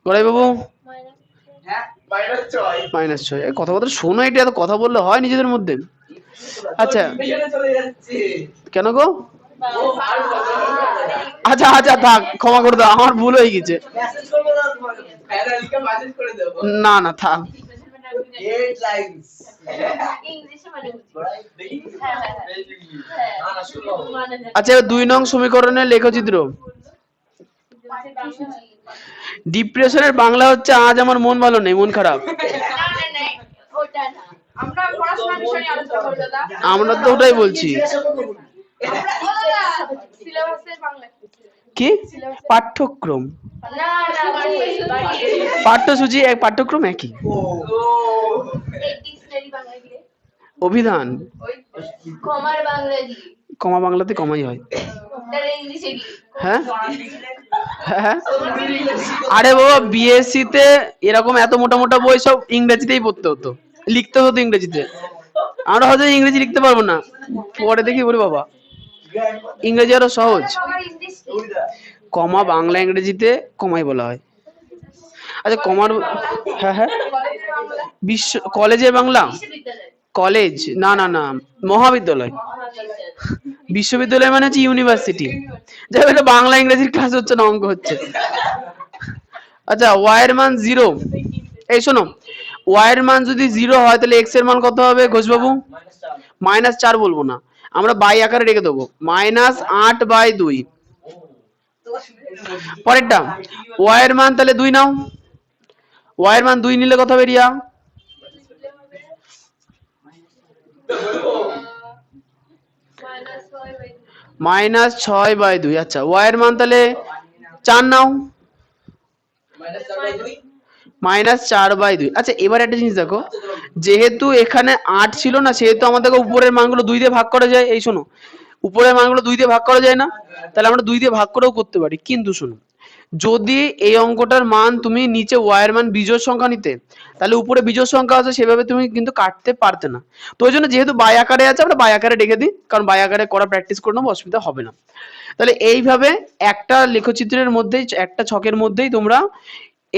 গড়াই বাবু -6। কথা বলতে শোনো, এটা এত কথা বললে হয় নিজেদের মধ্যে? আচ্ছা কেন গো? আচ্ছা আচ্ছা থাক, ক্ষমা করে দাও, আমার ভুল হয়ে গেছে। না না থাক। আচ্ছা 2 নং সমীকরণের লেখচিত্র। ডিপ্রেশনের বাংলা হচ্ছে আজ আমার মন ভালো নেই, মন খারাপ। আমরা তো ওটাই বলছি। কি পাঠ্যক্রম? পাঠ্যসূচি এক, পাঠ্যক্রম একই। অভিধান কমা বাংলাতে কমাই হয়। হ্যাঁ হ্যাঁ, আরে বাবা বিএসসি তে এরকম এত মোটা মোটা বই সব ইংরেজিতেই পড়তে হতো, লিখতে হতো ইংরেজিতে। আমরা হয়তো ইংরেজি লিখতে পারবো না, পরে দেখি বলি বাবা ইংরেজি আরো সহজ। কমা বাংলা ইংরেজিতে কমাই বলা হয়। আচ্ছা কমার, হ্যাঁ হ্যাঁ, কলেজের বাংলা, কলেজ না না না, মহাবিদ্যালয়। বিশ্ববিদ্যালয় মানে হচ্ছে ইউনিভার্সিটি। যাই হোক, বাংলা ইংরেজির ক্লাস হচ্ছে না, অঙ্ক হচ্ছে। আচ্ছা y এর মান 0। এই শোনো, y এর মান যদি 0 হয় তাহলে x এর মান কত হবে ঘোষবাবু? -4 বলবো না, আমরা বাই আকারে রেখে দেবো, -8/2। পরেরটা y এর মান তাহলে 2 নাও, y এর মান 2 নিলে কত হবে রিয়া? -6/2। আচ্ছা y এর মান তাহলে 4 নাও, -4/2। আচ্ছা এবার একটা জিনিস দেখো, যেহেতু এখানে 8 ছিল না, সেহেতু আমাদেরকে উপরের মানগুলো 2 দিয়ে ভাগ করা যায়। এই শোনো, উপরের মানগুলো 2 দিয়ে ভাগ করা যায় না, তাহলে আমরা 2 দিয়ে ভাগ করেও করতে পারি। কিন্তু শোনো, যদি এই অঙ্কটার মান তুমি নিচে y এর মান বিজোড় সংখ্যা নিতে, তাহলে উপরে বিজোড় সংখ্যা আছে, সেভাবে তুমি কিন্তু কাটতে পারতে না। তো ওই জন্য যেহেতু বাই আকারে আছে, আমরা বাই আকারে রেখে দিই, কারণ বাই আকারে করা প্র্যাকটিস করে নেবো, অসুবিধা হবে না। তাহলে এইভাবে একটা লেখচিত্রের মধ্যেই, একটা ছকের মধ্যেই তোমরা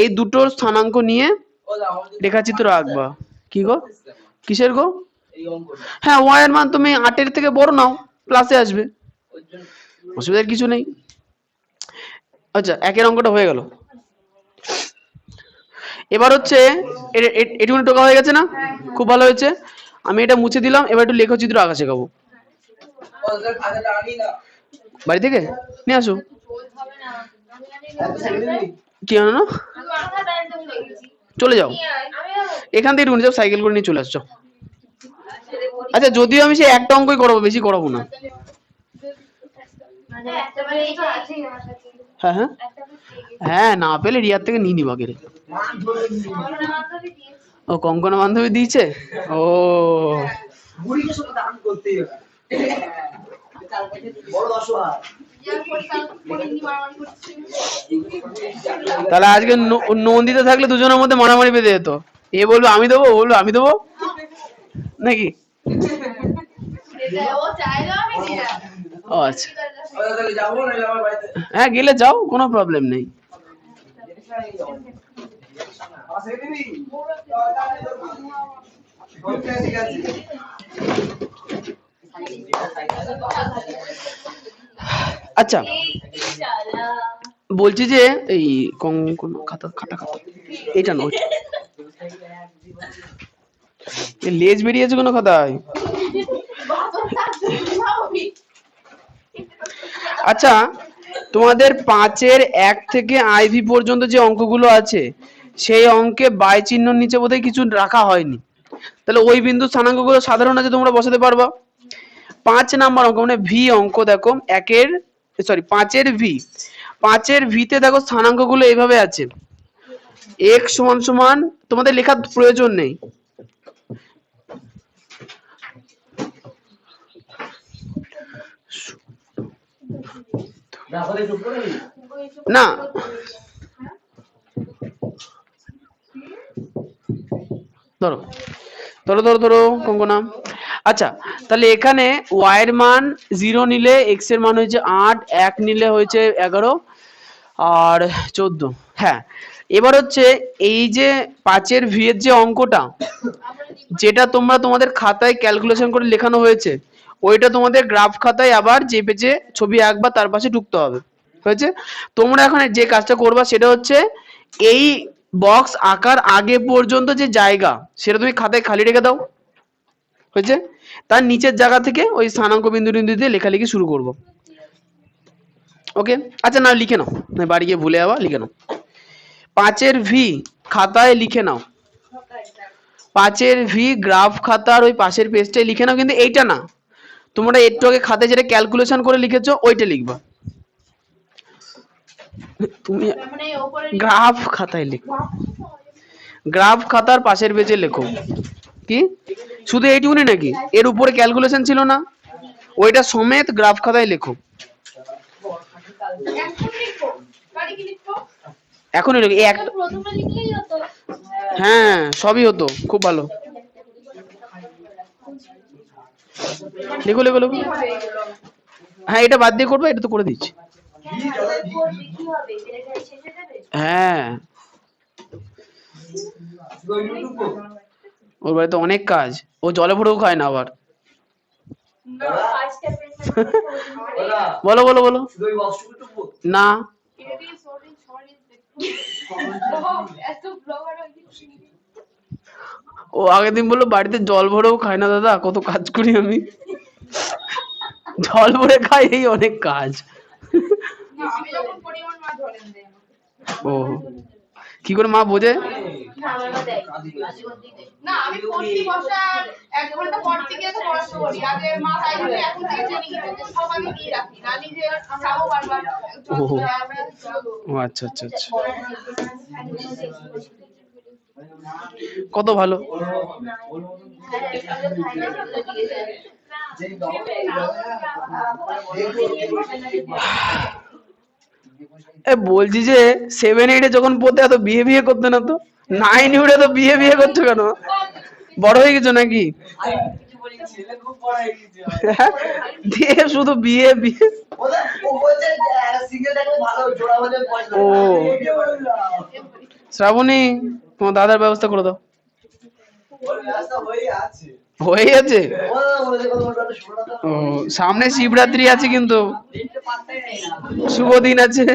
এই দুটোর স্থানাঙ্ক নিয়ে রেখাচিত্র আঁকবা। কি গো? কিসের গো? হ্যাঁ y এর মান তুমি 8 এর থেকে বড় নাও, প্লাসে আসবে, অসুবিধার কিছু নেই। আচ্ছা একের অঙ্কটা হয়ে গেল। এবার হচ্ছে এটুকুনি টোকা হয়ে গেছে না? খুব ভালো হয়েছে। আমি এটা মুছে দিলাম, এবার একটু লেখচিত্র আঁকা শেখাবো। বাড়ি থেকে নিয়ে আসো। কি আনো? চলে যাও এখান থেকে, একটু যাও, সাইকেল করে নিয়ে চলে আসছো। আচ্ছা যদিও আমি সেই একটা অঙ্কই করাবো, বেশি করাবো না। হ্যাঁ হ্যাঁ হ্যাঁ, না পেলে রিয়ার থেকে নিয়ে নিবা গেলে। ও কঙ্কনা বান্ধবী দিয়েছে। ও তাহলে আজকে নন্দিতে থাকলে দুজনের মধ্যে মারামারি বেঁধে যেত, এ বলবো আমি দেবো, বলবো আমি দেবো, নাকি? ও আচ্ছা। যাবো না আমার বাড়িতে। হ্যাঁ গেলে যাও, কোনো প্রবলেম নেই। ঠিক আছে। আচ্ছা বলছি যে এই কোন খাতা খাতা খাতা এটা না ওইটা। এই লেজ বেরিয়েছে কোনো খাতায়। আচ্ছা তোমাদের 5-এর 1 থেকে আইভি পর্যন্ত যে অঙ্কগুলো আছে সেই অঙ্কে বাই চিহ্নর নিচে বোধহয় কিছু রাখা হয়নি, তাহলে ওই বিন্দু স্থানাঙ্কগুলো সাধারণ আছে তোমরা বসাতে পারবা। 5 নাম্বার অঙ্ক মানে ভি অঙ্ক দেখো 5-এর ভি, 5-এর ভিতে দেখো স্থানাঙ্কগুলো এইভাবে আছে। x সমান সমান তোমাদের লেখার প্রয়োজন নেই, না ধরো ধরো ধরো ধরো কঙ্কনা। আচ্ছা তাহলে এখানে y এর মান 0 নিলে x এর মান হয়েছে 8, 1 নিলে হয়েছে 11 আর 14। হ্যাঁ এবার হচ্ছে এই যে 5-এর ভি এর যে অঙ্কটা যেটা তোমরা তোমাদের খাতায় ক্যালকুলেশন করে লেখানো হয়েছে ওইটা তোমাদের গ্রাফ খাতায় আবার যে পেজে ছবি আঁকবা তার পাশে ঢুকতে হবে। হয়েছে? তোমরা এখন যে কাজটা করবা সেটা হচ্ছে এই বক্স আঁকার আগে পর্যন্ত যে জায়গা সেটা তুমি খাতায় খালি রেখে দাও। হয়েছে? তার নিচের জায়গা থেকে ওই স্থানাঙ্ক বিন্দু বিন্দু দিয়ে লেখালেখি শুরু করব। ওকে আচ্ছা না লিখে নাও, না বাড়ি গিয়ে ভুলে যাওয়া, লিখে নাও 5-এর ভি খাতায় লিখে নাও। 5-এর ভি গ্রাফ খাতার ওই পাশের পেজটাই লিখে নাও, কিন্তু এইটা না, তোমরা একটু আগে খাতায় যেটা ক্যালকুলেশন করে লিখেছো ওইটা লিখবা। তুমি গ্রাফ খাতায় লিখো, গ্রাফ খাতার পাশের পেজে লেখো। কি শুধু এইটুকুনি নাকি এর উপরে ক্যালকুলেশন ছিল না? ওইটা সমেত গ্রাফ খাতায় লেখো। এখনই লিখো এক, হ্যাঁ সবই হতো, খুব ভালো। লিখো লিখো লিখো। হ্যাঁ এটা বাদ দিয়ে করবো, এটা তো করে দিচ্ছি। হ্যাঁ ওর বাড়িতে অনেক কাজ, ও জলে ভরেও খায় না আবার। বলো বলো বলো। না ও আগের দিন বললো বাড়িতে জল ভরেও খায় না দাদা, কত কাজ করি আমি, জল ভরে খাই, এই অনেক কাজ। ও কি করে মা বোঝে? ও আচ্ছা আচ্ছা আচ্ছা, কত ভালো। বলছি যে 7-8 যখন পড়তে এত বিয়ে বিয়ে করতে না তো, 9 উঠে তো বিয়ে বিয়ে করছো কেন? বড় হয়ে গেছো নাকি? দিয়ে শুধু বিয়ে বিয়ে। ও শ্রাবণী তোমার দাদার ব্যবস্থা করে দাও। হয়ে আছে? ও সামনে শিবরাত্রি আছে, কিন্তু শুভ দিন আছে।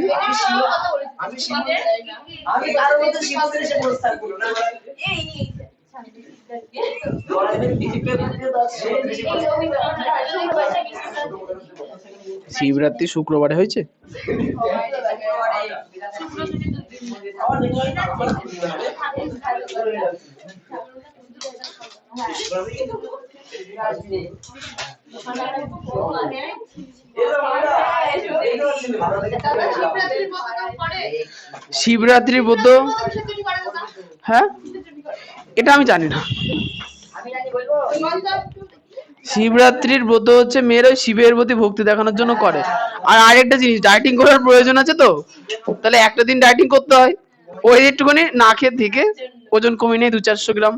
শিবরাত্রি শুক্রবারে হয়েছে? শিবরাত্রির ব্রত? হ্যাঁ এটা আমি জানি না। শিবরাত্রির ব্রত হচ্ছে মেয়ের ওই শিবের প্রতি ভক্তি দেখানোর জন্য করে। আর আরেকটা জিনিস, ডায়েটিং করার প্রয়োজন আছে তো, তাহলে একটা দিন ডায়েটিং করতে হয়, ওই একটুখানি না খেয়ে থেকে ওজন কমিয়ে নিয়ে 200-400 গ্রাম।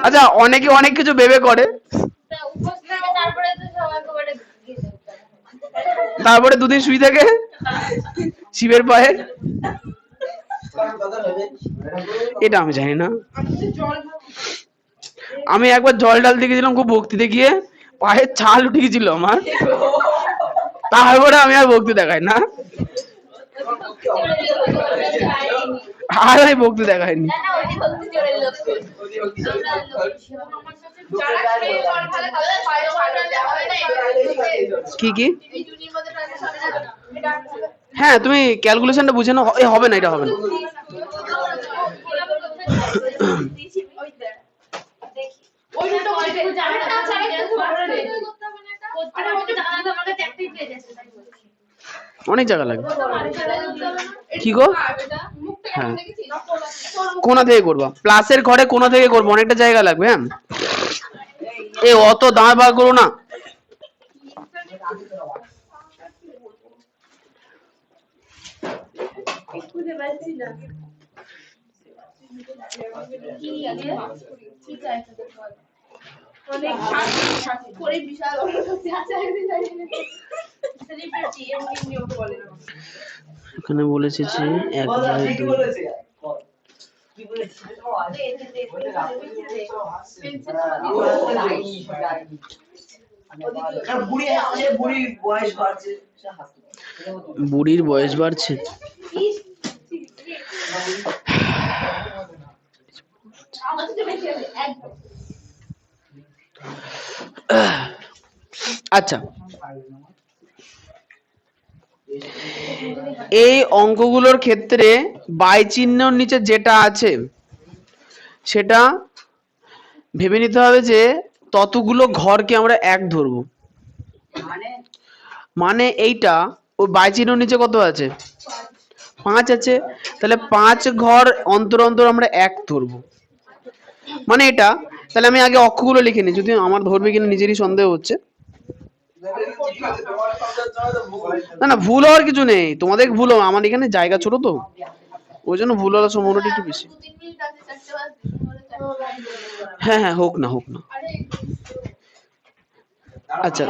আচ্ছা অনেকে অনেক কিছু ভেবে করে। তারপরে দুদিন শুই থাকে শিবের পায়ে। এটা আমি জানি না। আমি একবার জল ঢালতে গেছিলাম খুব ভক্তিতে গিয়ে, পায়ে ছাল উঠে গেছিল আমার, তারপরে আমি আর ভক্তি দেখাই না, আর আমি ভক্তি দেখাইনি। কি কি? হ্যাঁ তুমি ক্যালকুলেশনটা বুঝে নাও, হবে না, এটা হবে না। অনেক জায়গা লাগবে। কি গো? হ্যাঁ কোনা থেকে করবা, প্লাসের ঘরে কোনা থেকে করবো, অনেকটা জায়গা লাগবে। হ্যাঁ এ অত দাঁড় বার করো না। এখানে বলেছে যে 1/2। বুড়ির বয়স বাড়ছে। আচ্ছা এই অঙ্কগুলোর ক্ষেত্রে বাই চিহ্নর নিচে যেটা আছে সেটা ভেবে নিতে হবে যে ততগুলো ঘরকে আমরা এক ধরবো। মানে এইটা ওই বাই চিহ্নর নিচে কত আছে? 5 আছে, তাহলে 5 ঘর অন্তর অন্তর আমরা এক ধরবো। মানে এটা, তাহলে আমি আগে অক্ষগুলো লিখে নিই, যদি আমার ধরবে কিনা নিজেরই সন্দেহ হচ্ছে। না না ভুল হওয়ার কিছু নেই, তোমাদের ভুল হবে, আমার এখানে জায়গা ছোট তো ওই জন্য ভুল হওয়ার সম্ভাবনাটা একটু বেশি। হ্যাঁ হ্যাঁ হোক না হোক না। আচ্ছা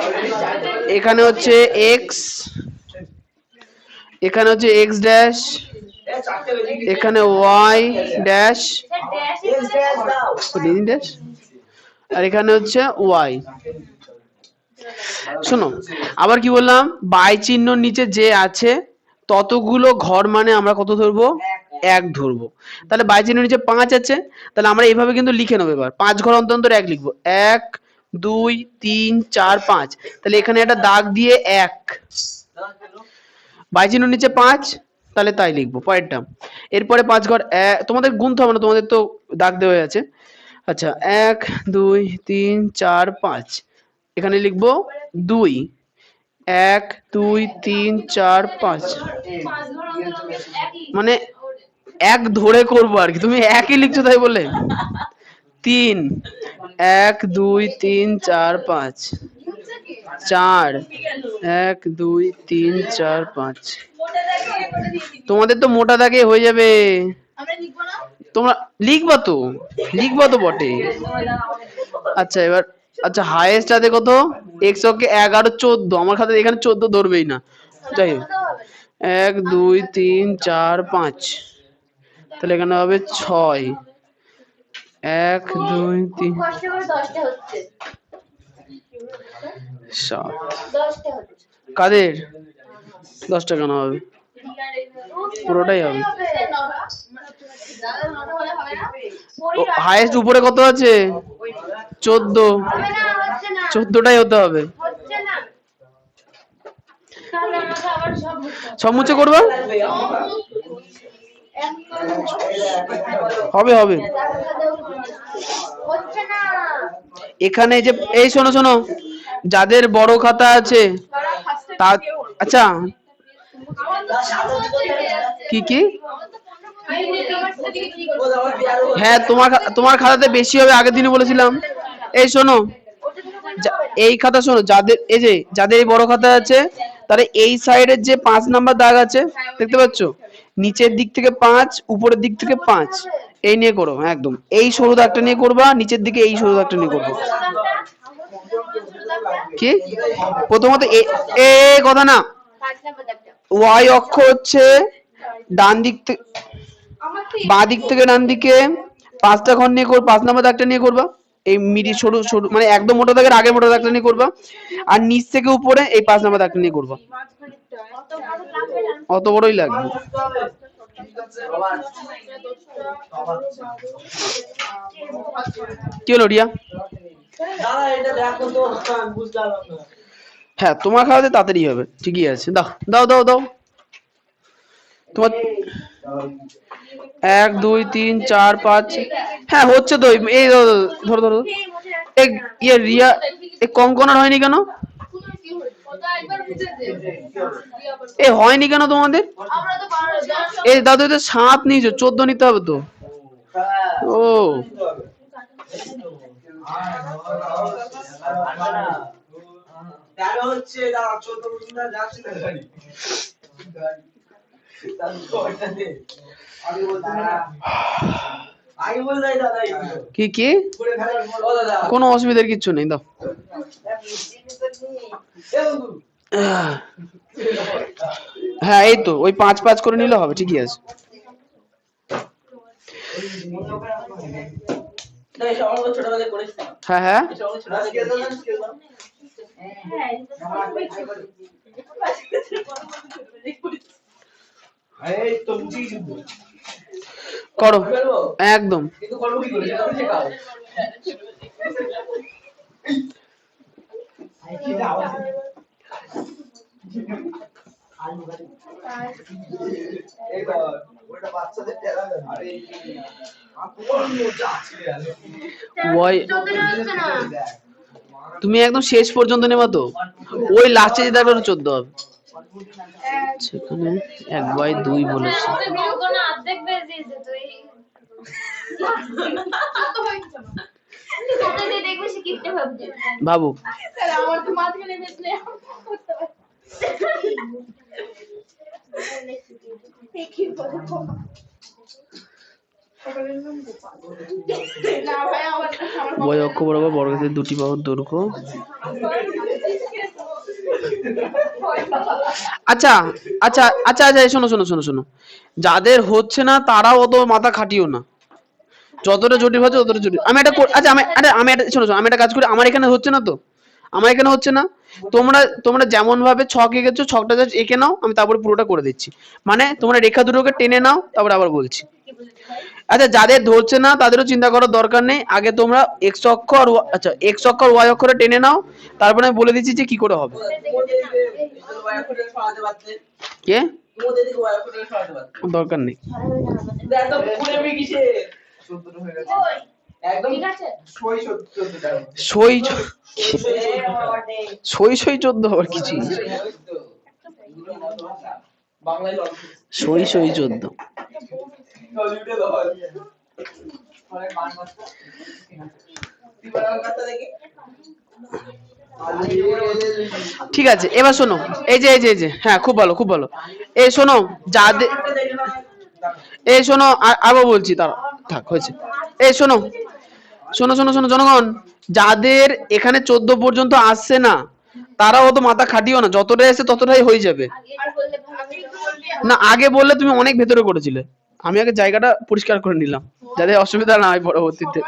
এখানে হচ্ছে এক্স, এখানে হচ্ছে এক্স ড্যাশ, এখানে ওয়াই ড্যাশ ড্যাশ, আর এখানে হচ্ছে ওয়াই। শোনো আবার কি বললাম, বাই চিহ্নর নিচে যে আছে ততগুলো ঘর মানে আমরা কত ধরবো? এক ধরবো। তাহলে বাই চিহ্নর নিচে 5 আছে, তাহলে আমরা এইভাবে কিন্তু লিখে নেবো। এবার 5 ঘর অন্তর অন্তর এক লিখবো, 1 2 3 4 5। তাহলে এখানে একটা দাগ দিয়ে 1, বাই চিহ্নর নিচে 5, তাহলে তাই লিখবো পরেরটা। এরপরে 5 ঘর তোমাদের গুনতে হবে না, তোমাদের তো দাগ দেওয়া আছে। আচ্ছা 1 2 3 4 5, এখানে লিখবো 2, 1 2 3 4 5, মানে এক ধরে করবো আর কি, তুমি একই লিখছো তাই বলে। 3 1 2 3 4 5, 4 1 2 3 4 5। তোমাদের তো মোটা দাগে হয়ে যাবে, তোমরা লিখবা তো বটে। আচ্ছা এবার আচ্ছা হাইয়েস্ট আছে কত? এক্স ওকে 11 14, আমার খাতে এখানে 14 ধরবেই না, যাই হোক 1 2 3 4 5, তাহলে এখানে হবে 6 1 2 3 7। কাদের 10টা কেন হবে? পুরোটাই হবে। হাইয়েস্ট উপরে কত আছে? 14, 14টাই হতে হবে। সব মুছে করবা? হবে হবে। এখানে যে এই শোনো শোনো, যাদের বড় খাতা আছে তা আচ্ছা কি কি? হ্যাঁ তোমার খাতাতে বেশি হবে, আগের দিনে বলেছিলাম। এই শোনো এই খাতা শোনো, যাদের এই যে যাদের এই বড় খাতা আছে তাহলে এই সাইডের যে 5 নাম্বার দাগ আছে দেখতে পাচ্ছ, নিচের দিক থেকে 5 উপরের দিক থেকে 5, এই নিয়ে করো একদম। এই সরু দাগটা নিয়ে করবা, নিচের দিকে এই সরু দাগটা নিয়ে করবো। কি প্রথমত এ কথা না, ওয়াই অক্ষ হচ্ছে ডান দিক থেকে বাঁ দিক থেকে ডান দিকে 5টা ঘর নিয়ে 5 নম্বর দাগটা নিয়ে করবা। এই মিডি সরু সরু মানে একদম মোটা দাগের আগে মোটা দাগটা নিয়ে করবা, আর নিচ থেকে উপরে এই 5 নম্বর দাগটা নিয়ে করবা। অত বড়ই লাগবে। কি হলো রিয়া? হ্যাঁ তোমার খাওয়াতে তাড়াতাড়ি হবে, ঠিকই আছে, দাও দাও দাও দাও তোমার 1 2 3 4 5। হ্যাঁ হচ্ছে তো, এই ধরো ধরো এই ইয়ে রিয়া এই কঙ্কনার হয়নি কেন? এ হয়নি কেন তোমাদের? এই দাদু তো 7 নিয়েছো, 14 নিতে হবে তো। ও কি কি কোনো অসুবিধার কিচ্ছু নেই, দাও। হ্যাঁ এই তো ওই 5 5 করে নিলে হবে, ঠিকই আছে। হ্যাঁ হ্যাঁ করো একদম। তুমি একদম শেষ পর্যন্ত নেবা তো, ওই লাস্টে যে দাগটা 14 হবে সেখানে 1/2 বলেছে। বাবু ওই অক্ষ বরাবর বর্গক্ষেত্রের 2টি বাহুর দৈর্ঘ্য। আচ্ছা আচ্ছা আচ্ছা আচ্ছা শোনো শোনো শোনো শোনো, যাদের হচ্ছে না তারাও অত মাথা খাটিও না, যতটা জটিল হচ্ছে ততটা জটিল। আমি একটা আচ্ছা আমি একটা শোনো শোনো, আমি একটা কাজ করি, আমার এখানে হচ্ছে না তো, আমার এখানে হচ্ছে না, তোমরা তোমরা যেমন ভাবে ছক এঁকেছো ছকটা জাস্ট এঁকে নাও, আমি তারপরে পুরোটা করে দিচ্ছি। মানে তোমরা রেখা দুটোকে টেনে নাও, তারপরে আবার বলছি। আচ্ছা যাদের ধরছে না তাদেরও চিন্তা করার দরকার নেই, আগে তোমরা এক্স অক্ষ আর আচ্ছা এক্স অক্ষ আর ওয়াই অক্ষরে টেনে নাও, তারপরে আমি বলে দিচ্ছি যে কি করে হবে। কে দরকার নেই, সই সই সই 14 আবার কিছু সই সই 14। ঠিক আছে এবার শোনো, এই যে এই যে এই যে হ্যাঁ খুব ভালো খুব ভালো। এই শোনো যাদের এই শোনো আরো বলছি, তারা থাক হয়েছে। এই শোনো শোনো শোনো শোনো জনগণ, যাদের এখানে 14 পর্যন্ত আসছে না তারা অত মাথা খাটিও না, যতটা এসে ততটাই হয়ে যাবে। না আগে বললে তুমি অনেক ভেতরে করেছিলে, আমি আগে জায়গাটা পরিষ্কার করে নিলাম যাতে অসুবিধা না হয় পরবর্তীতে,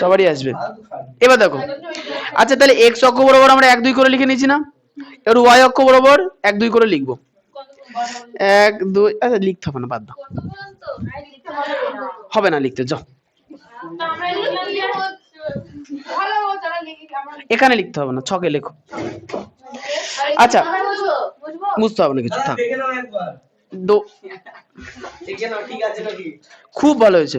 সবারই আসবে। এবার দেখো আচ্ছা তাহলে এক্স অক্ষ বরাবর আমরা 1 2 করে লিখে নিয়েছি না, এবার ওয়াই অক্ষ বরাবর 1 2 করে লিখবো। 1 2 আচ্ছা লিখতে হবে না, বাদ দাও, হবে না লিখতে, যাও এখানে লিখতে হবে না, ছকে লেখো। আচ্ছা বুঝতে হবে না কিছু, থাক খুব ভালো হয়েছে।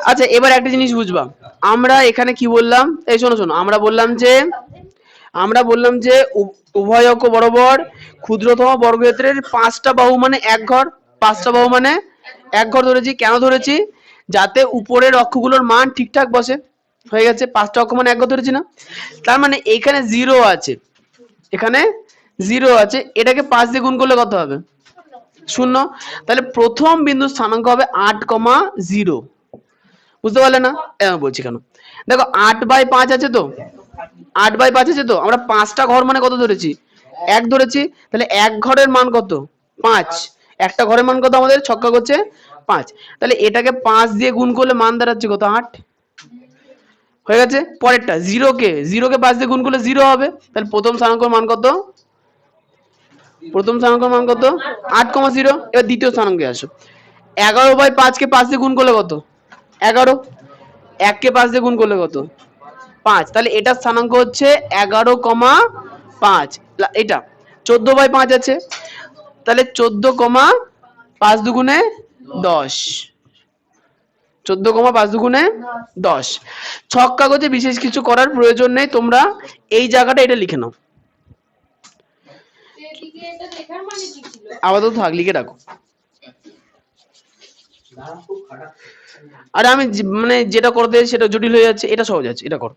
আচ্ছা এবার একটা জিনিস বুঝবা, আমরা এখানে কি বললাম, এই শোনো শোনো, আমরা বললাম যে উভয় অক্ষ বরাবর ক্ষুদ্রতম বর্গক্ষেত্রের 5টা বাহু মানে 1 ঘর, 5টা বাহু মানে 1 ঘর ধরেছি, কেন ধরেছি যাতে উপরের অক্ষগুলোর মান ঠিকঠাক বসে, হয়ে গেছে। 5টা অক্ষ মানে 1 ঘর ধরেছি না, তার মানে এখানে 0 আছে, এখানে 0 আছে, এটাকে 5 দিয়ে গুণ করলে কত হবে 0, তাহলে প্রথম বিন্দু স্থানাঙ্ক হবে 8,0। বুঝতে পারলে না? বলছি কেন, দেখো 8/5 আছে তো, 8/5 আছে তো, আমরা 5টা ঘর মানে কত ধরেছি, 1 ধরেছি, তাহলে এক ঘরের মান কত, 5। একটা ঘরের মান কত আমাদের, ছক্কা করছে 5, তাহলে এটাকে 5 দিয়ে গুণ করলে মান দাঁড়াচ্ছে কত, 8। হয়ে গেছে। পরেরটা 0কে 5 দিয়ে গুণ করলে 0 হবে, তাহলে প্রথম স্থানাঙ্কের মান কত, প্রথম স্থানাঙ্কের মান কত, 8,0। এবার দ্বিতীয় স্থানাঙ্কে আসো, 11/5 কে 5 দিয়ে গুণ করলে কত, 11। 1 কে 5 দিয়ে গুণ করলে কত, 5, তাহলে এটার স্থানাঙ্ক হচ্ছে 11,5। এটা 14/5 আছে, তাহলে 14,5 দুগুণে 10, 14,5 দুগুণে 10। ছক কাগজে বিশেষ কিছু করার প্রয়োজন নেই, তোমরা এই জায়গাটা এটা লিখে নাও, আপাতত থাক, লিখে রাখো। আরে আমি মানে যেটা করতে সেটা জটিল হয়ে যাচ্ছে, এটা সহজ আছে, এটা করো।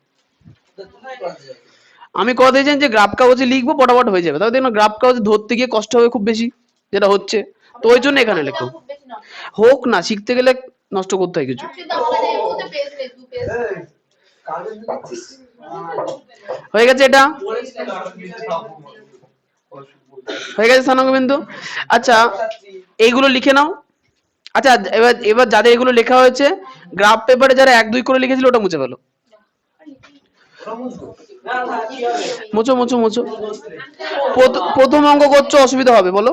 আমি কথা দিয়েছেন যে গ্রাফ কাগজে লিখবো, পটাপট হয়ে যাবে, তাহলে দেখুন গ্রাফ কাগজে ধরতে গিয়ে কষ্ট হবে খুব বেশি, যেটা হচ্ছে, তো ওই জন্য এখানে লেখো। হোক না, শিখতে গেলে নষ্ট করতে হয় কিছু। হয়ে গেছে, এটা হয়ে গেছে স্থানাঙ্ক বিন্দু। আচ্ছা এইগুলো লিখে নাও। আচ্ছা এবার এবার যাদের এগুলো লেখা হয়েছে, গ্রাফ পেপারে যারা 1-2 করে লিখেছিল ওটা মুছে ফেলো, মুছো মুছো মুছো। প্রথম অঙ্ক করছো, অসুবিধা হবে বলো,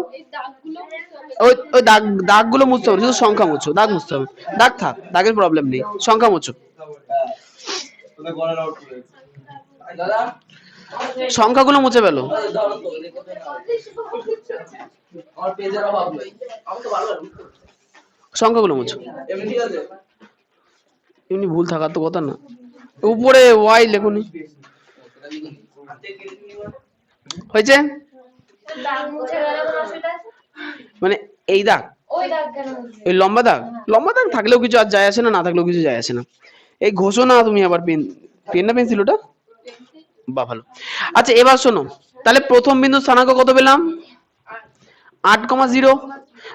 ওই ওই দাগগুলো মুছতে হবে, শুধু সংখ্যা মুছো, দাগ মুছতে হবে, দাগ থাক, দাগের প্রবলেম নেই, সংখ্যা মুছো, সংখ্যাগুলো মুছে ফেলো। সংখ্যাগুলো মুছো, এমনি ভুল থাকার তো কথা না, উপরে ওয়াই লেখুনি, হয়েছে। মানে এই দাগ, এই লম্বা দাগ, লম্বা দাগ থাকলেও কিছু আর যায় আসে না, না থাকলেও কিছু যায় আসে না। এই ঘোষণা তুমি আবার পেন, পেন না পেন্সিল ওটা, বা ভালো। আচ্ছা এবার শোনো, তাহলে প্রথম বিন্দু স্থানাঙ্ক কত পেলাম, 8,0।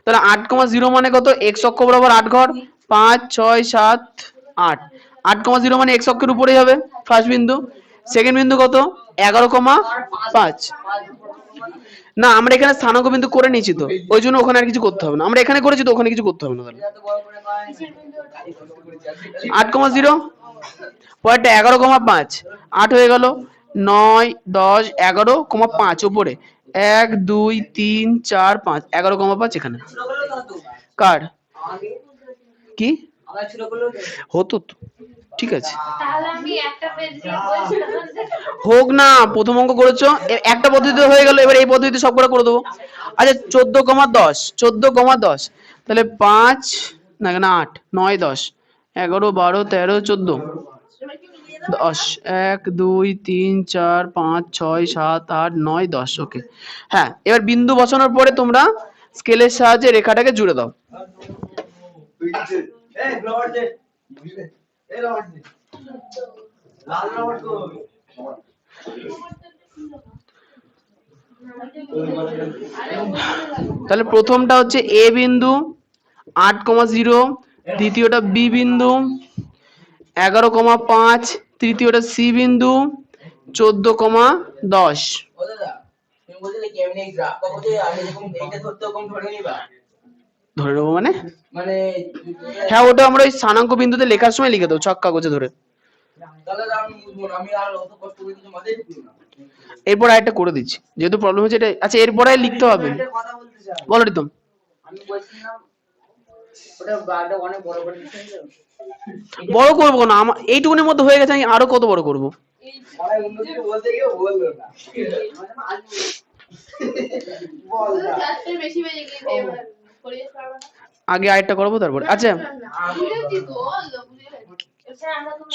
তাহলে 8,0 মানে কত, এক্স অক্ষ বরাবর 8 ঘর, 5 6 7 8, 8,0 মানে এক্স অক্ষের উপরেই হবে ফার্স্ট বিন্দু। সেকেন্ড বিন্দু কত, 11,5। না আমরা এখানে স্থানাঙ্ক বিন্দু করে নিয়েছি তো, ওই জন্য ওখানে আর কিছু করতে হবে না, আমরা এখানে করেছি তো ওখানে কিছু করতে হবে না। তাহলে 8,0, পরেরটা 11,5, 8 হয়ে গেল, 9 10 11,5 উপরে 1 2 3 4 5, 11,5 এখানে। কার কি হতো তো, ঠিক আছে হোক না, প্রথম অঙ্ক করেছো একটা পদ্ধতিতে হয়ে গেল, এবার এই পদ্ধতিতে সবকটা করে দেবো। আচ্ছা 14,10, 14,10, তাহলে 5 না না 8 9 10 11 12 13 14 10, 1 2 3 4 5 6 7 8 9 10। ওকে, হ্যাঁ এবার বিন্দু বসানোর পরে তোমরা স্কেলের সাহায্যে রেখাটাকে জুড়ে দাও। তাহলে প্রথমটা হচ্ছে এ বিন্দু 8,0, দ্বিতীয়টা বি বিন্দু 11,5, তৃতীয়টা সি বিন্দু 14,10। ধরে নেবো মানে, হ্যাঁ ওটা আমরা ওই স্থানাঙ্ক বিন্দুতে লেখার সময় লিখে দেবো ছক কাগজে ধরে। এরপর আরেকটা করে দিচ্ছি যেহেতু প্রবলেম হচ্ছে এটা। আচ্ছা এরপরে লিখতে হবে, বলো রিতম। বড় করবো না, আমার এইটুকুনের মধ্যে হয়ে গেছে, আমি আরো কত বড় করবো। আগে আরেকটা করবো তারপরে। আচ্ছা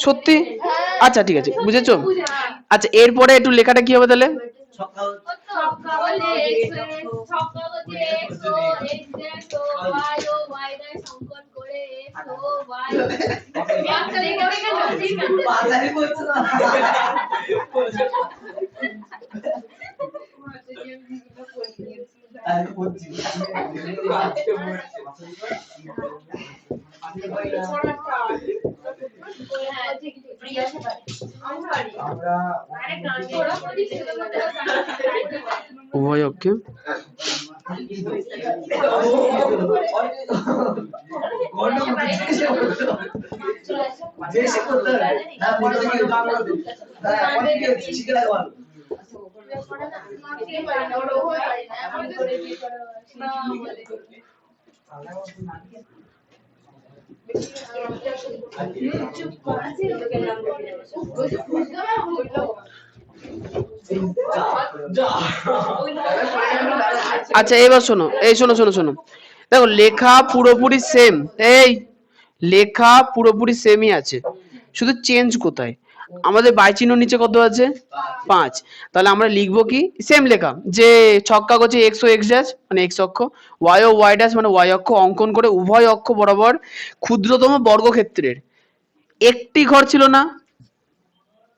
সত্যি, আচ্ছা ঠিক আছে বুঝেছো। আচ্ছা এরপরে একটু লেখাটা কি হবে তাহলে, উভয় অক্ষে আচ্ছা এবার শোনো, এই শোনো শোনো শোনো, দেখো লেখা পুরোপুরি সেম, এই লেখা পুরোপুরি সেমই আছে, শুধু চেঞ্জ কোথায়? আমাদের বাই চিহ্ন নিচে কত আছে? 5। তাহলে আমরা লিখবো কি? সেম লেখা, যে ছক কাগজে এক্স ও এক্স ড্যাশ মানে এক্স অক্ষ, ওয়াই ও ওয়াই ড্যাশ মানে ওয়াই অক্ষ অঙ্কন করে উভয় অক্ষ বরাবর ক্ষুদ্রতম বর্গক্ষেত্রের একটি ঘর ছিল না,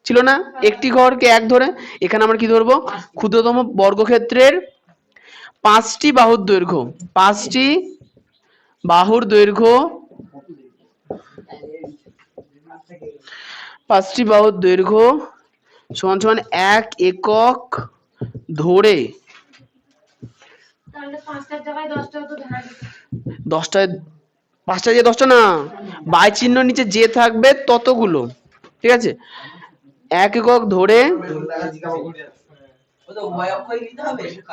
ছিল না একটি ঘরকে এক ধরে, এখানে আমরা কি ধরবো? ক্ষুদ্রতম বর্গক্ষেত্রের 5টি বাহুর দৈর্ঘ্য, 5টি বাহুর দৈর্ঘ্য, 5টি বাহুর দৈর্ঘ্য সমান সমান 1 একক ধরে, 10টায় 5টা যে 10টা না, বাই চিহ্ন নিচে যে থাকবে ততগুলো, ঠিক আছে? 1 একক ধরে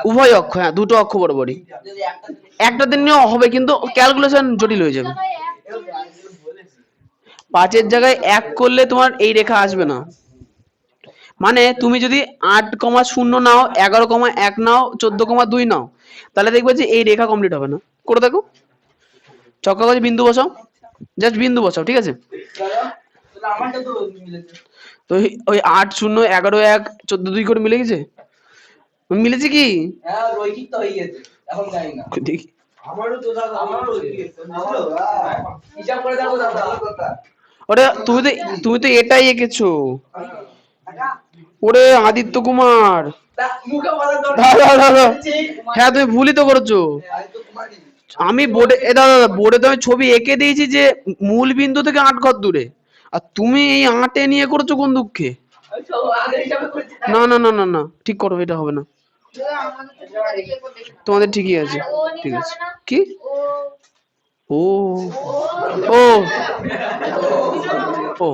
উভয় অক্ষ, হ্যাঁ দুটো অক্ষ বরাবরই, একটা দিন নিয়েও হবে কিন্তু ক্যালকুলেশন জটিল হয়ে যাবে। 5-এর জায়গায় 1 করলে তোমার এই রেখা আসবে না, মানে তুমি যদি 8,0 নাও, 11,1 নাও, 14,2 নাও, তাহলে দেখবে যে এই রেখা কমপ্লিট হবে না। করে দেখো, ছক কাগজে বিন্দু বসাও, জাস্ট বিন্দু বসাও, ঠিক আছে? তো ওই 8, 0, 11, 1, 14, 2 করে মিলে গেছে, মিলেছে কি? হ্যাঁ রৈখিক তো হয়ে গেছে, এখন জানি না দেখি আমারও তো দাদা, আমারও হিসাব করে দেখো দাদা কথা। ওরে তুমি তো এটাই এঁকেছো, ওরে আদিত্য কুমার, মুখে বলা দাদা হ্যাঁ তুমি ভুলই তো করেছো। আমি বোর্ডে দাদা বোর্ডে তো আমি ছবি এঁকে দিয়েছি যে মূল বিন্দু থেকে 8 ঘর দূরে, আর তুমি এই 8-এ নিয়ে করেছো কোন দুঃখে? না না না না না, ঠিক করো, এটা হবে না, তোমাদের ঠিকই আছে, ঠিক আছে। কি? ও ও ও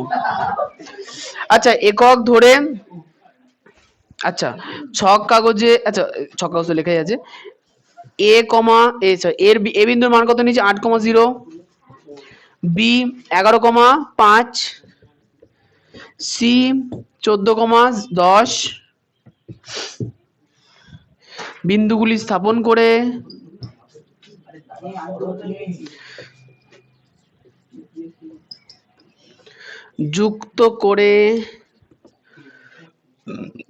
আচ্ছা একক ধরে, আচ্ছা ছক কাগজে, আচ্ছা ছক কাগজে লেখাই আছে এ কমা এ এর এ বিন্দুর মান কত নিচে? 8,0, বি 11,5, সি 14,10, বিন্দুগুলি স্থাপন করে যুক্ত করে,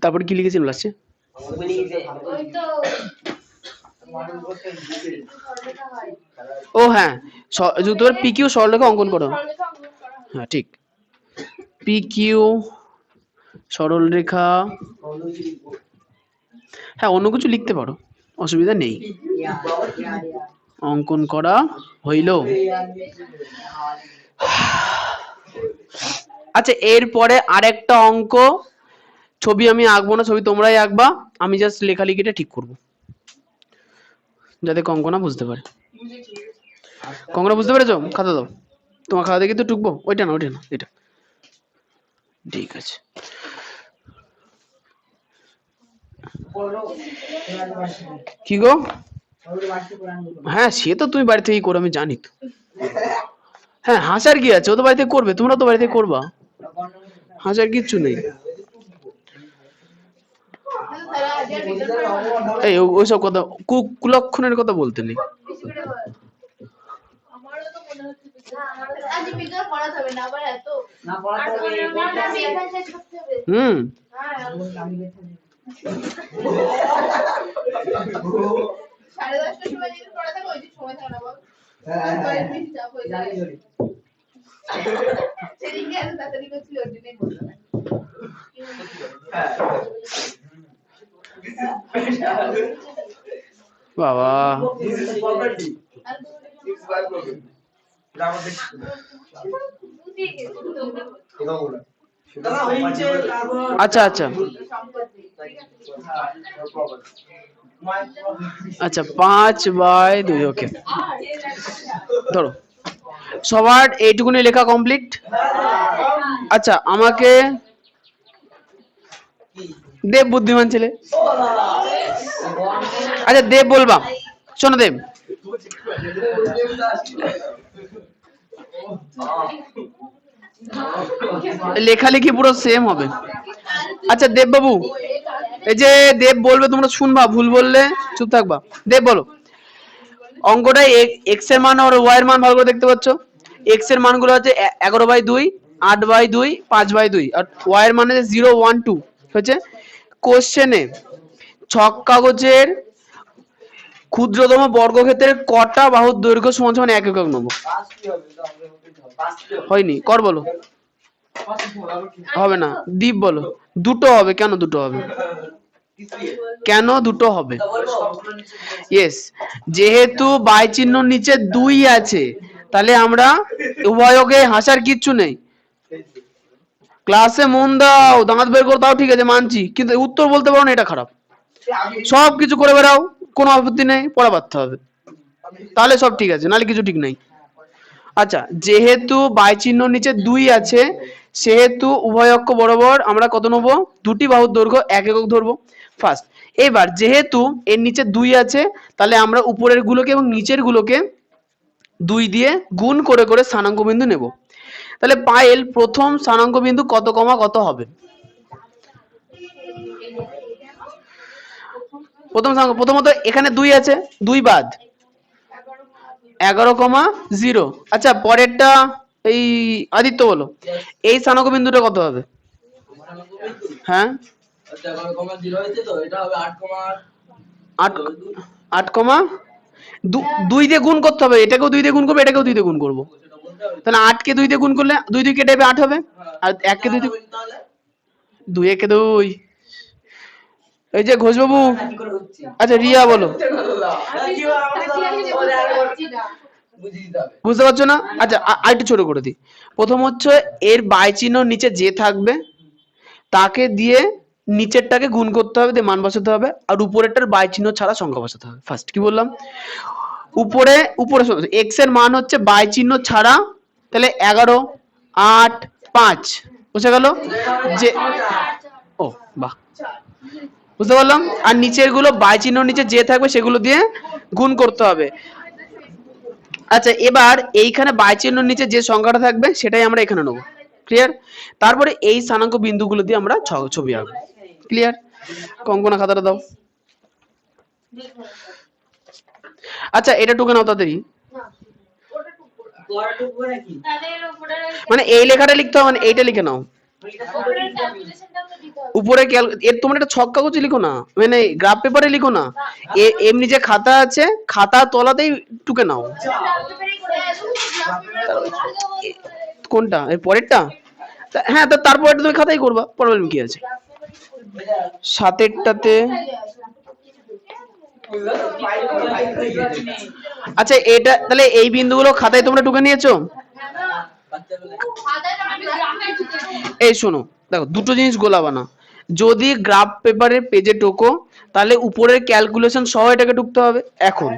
তারপর কি লিখেছিল লাস্টে? ও হ্যাঁ, যুক্ত করে পি কিউ সরলরেখা অঙ্কন করো, হ্যাঁ ঠিক, পি কিউ সরলরেখা, হ্যাঁ অন্য কিছু লিখতে পারো, অসুবিধা নেই, অঙ্কন করা হইল। আচ্ছা এরপরে আরেকটা অঙ্ক, ছবি আমি আঁকবো না, ছবি তোমরাই আঁকবা, আমি জাস্ট লেখালেখিটা ঠিক করব যাতে কঙ্কনা বুঝতে পারে। কঙ্কনা বুঝতে পেরেছো? খাতা দাও, তোমার খাতা দেখে তো টুকবো, ওইটা না ওইটা না, এটা ঠিক আছে। কি গো? হ্যাঁ সে তো তুমি বাড়ি থেকেই করো, আমি জানি তো, হ্যাঁ হাসার কি আছে, ও তো বাড়ি থেকে করবে, তোমরা তো বাড়ি থেকে করবা, হাসার কিচ্ছু নেই। এই ওইসব কথা, কুলক্ষণের কথা বলতে নেই। হুম বাবা আচ্ছা আচ্ছা আচ্ছা 5/2, ওকে ধরো সবার এইটুকুনি লেখা কমপ্লিট। আচ্ছা আমাকে দেব বুদ্ধিমান ছেলে, আচ্ছা দেব বলবা, শোনো দেব, লেখালেখি পুরো সেম হবে। আচ্ছা দেব বাবু, এই যে দেব বলবে তোমরা শুনবা, ভুল বললে চুপ থাকবা। দেব বলো অঙ্কটাই এক্স এর মান আর ওয়াই এর মান ভালো করে দেখতে পাচ্ছ। এক্স এর মানগুলো হচ্ছে 11/2, 8/2, 5/2, আর ওয়াই এর মানে 0, 1, 2 হচ্ছে। কোশ্চেনে ছক কাগজের ক্ষুদ্রতম বর্গক্ষেত্রের কটা বাহুর দৈর্ঘ্য সমান সমান 1 একক নেবো। হয়নি, কর বলো। হবে না, দীপ বলো। দুটো হবে, কেন দুটো হবে? কেন দুটো হবে? ইয়েস, যেহেতু বাই চিহ্ন নিচে 2 আছে, তাহলে আমরা উভয়কে হাসার কিচ্ছু নেই। ক্লাসে মন দাও, দাঁত বের করো, তাও ঠিক আছে মানছি, কিন্তু উত্তর বলতে পারো না, এটা খারাপ। সব কিছু করে বেড়াও, কোনো আপত্তি নেই, পড়া বাড়তে হবে, তাহলে সব ঠিক আছে, নাহলে কিছু ঠিক নাই। আচ্ছা যেহেতু বাই চিহ্ন নিচে 2 আছে, সেহেতু উভয় অক্ষ বরাবর আমরা কত নেবো? দুটি বাহুর দৈর্ঘ্য 1 একক ধরবো ফার্স্ট। এবার যেহেতু এর নিচে 2 আছে, তাহলে আমরা উপরের গুলোকে এবং নিচের গুলোকে 2 দিয়ে গুণ করে করে স্থানাঙ্ক বিন্দু নেব। তাহলে পায়েল প্রথম স্থানাঙ্ক বিন্দু কত কমা কত হবে? প্রথম স্থানাঙ্ক, প্রথমত এখানে 2 আছে, 2 বাদ 11,0। আচ্ছা পরেরটা এই আদিত্য বলো, এই স্থানাঙ্ক বিন্দুটা কত হবে? হ্যাঁ 8,2 দিয়ে গুণ করতে হবে, এটাকেও 2 দিয়ে গুণ করবো, এটাকেও 2 দিয়ে গুণ করবো, তাহলে 8 কে 2 দিয়ে গুণ করলে 2 2 কেটে যাবে, 8 হবে। আর 1 কে 2 দিয়ে 2 1 2, এই যে ঘোষবাবু। আচ্ছা রিয়া বলো, বুঝতে পারছো না? আচ্ছা আরেকটু ছোট করে দিই। প্রথম হচ্ছে এর বাই চিহ্ন নিচে যে থাকবে তাকে দিয়ে নিচেরটাকে গুণ করতে হবে, দিয়ে মান বসাতে হবে, আর উপরেরটার বাই চিহ্ন ছাড়া সংখ্যা বসাতে হবে। ফার্স্ট কি বললাম? উপরে উপরে এক্স এর মান হচ্ছে বাই চিহ্ন ছাড়া, তাহলে 11, 8, 5 বুঝে গেল যে, ও বাহ, বুঝতে পারলাম। আর নিচের গুলো বাই চিহ্ন নিচে যে থাকবে সেগুলো দিয়ে গুণ করতে হবে। আচ্ছা এবার এইখানে বাই চিহ্ন নিচে যে সংখ্যাটা থাকবে সেটাই আমরা এখানে নেবো। ক্লিয়ার? তারপরে এই স্থানাঙ্ক বিন্দুগুলো দিয়ে আমরা ছবি আঁকবো। ক্লিয়ার? কঙ্কনা খাতাটা দাও। আচ্ছা এটা টুকে নাও তাড়াতাড়ি, মানে এই লেখাটা লিখতে হবে, মানে এইটা লিখে নাও। উপরে এর তোমার একটা ছক কাগজে লিখো না, মানে গ্রাফ পেপারে লিখো না, এমনি যে খাতা আছে খাতা তলাতেই টুকে নাও। কোনটা? এর পরেরটা? হ্যাঁ তো তারপরটা তুমি খাতাই করবা, প্রবলেম কি আছে? সাতেরটাতে আচ্ছা এটা তাহলে এই বিন্দুগুলো খাতায় তোমরা টুকে নিয়েছো? এই শোনো দেখো, দুটো জিনিস গোলাবা না। যদি গ্রাফ পেপারের পেজে টোকো তাহলে উপরের ক্যালকুলেশন সহ এটাকে টুকতে হবে। এখন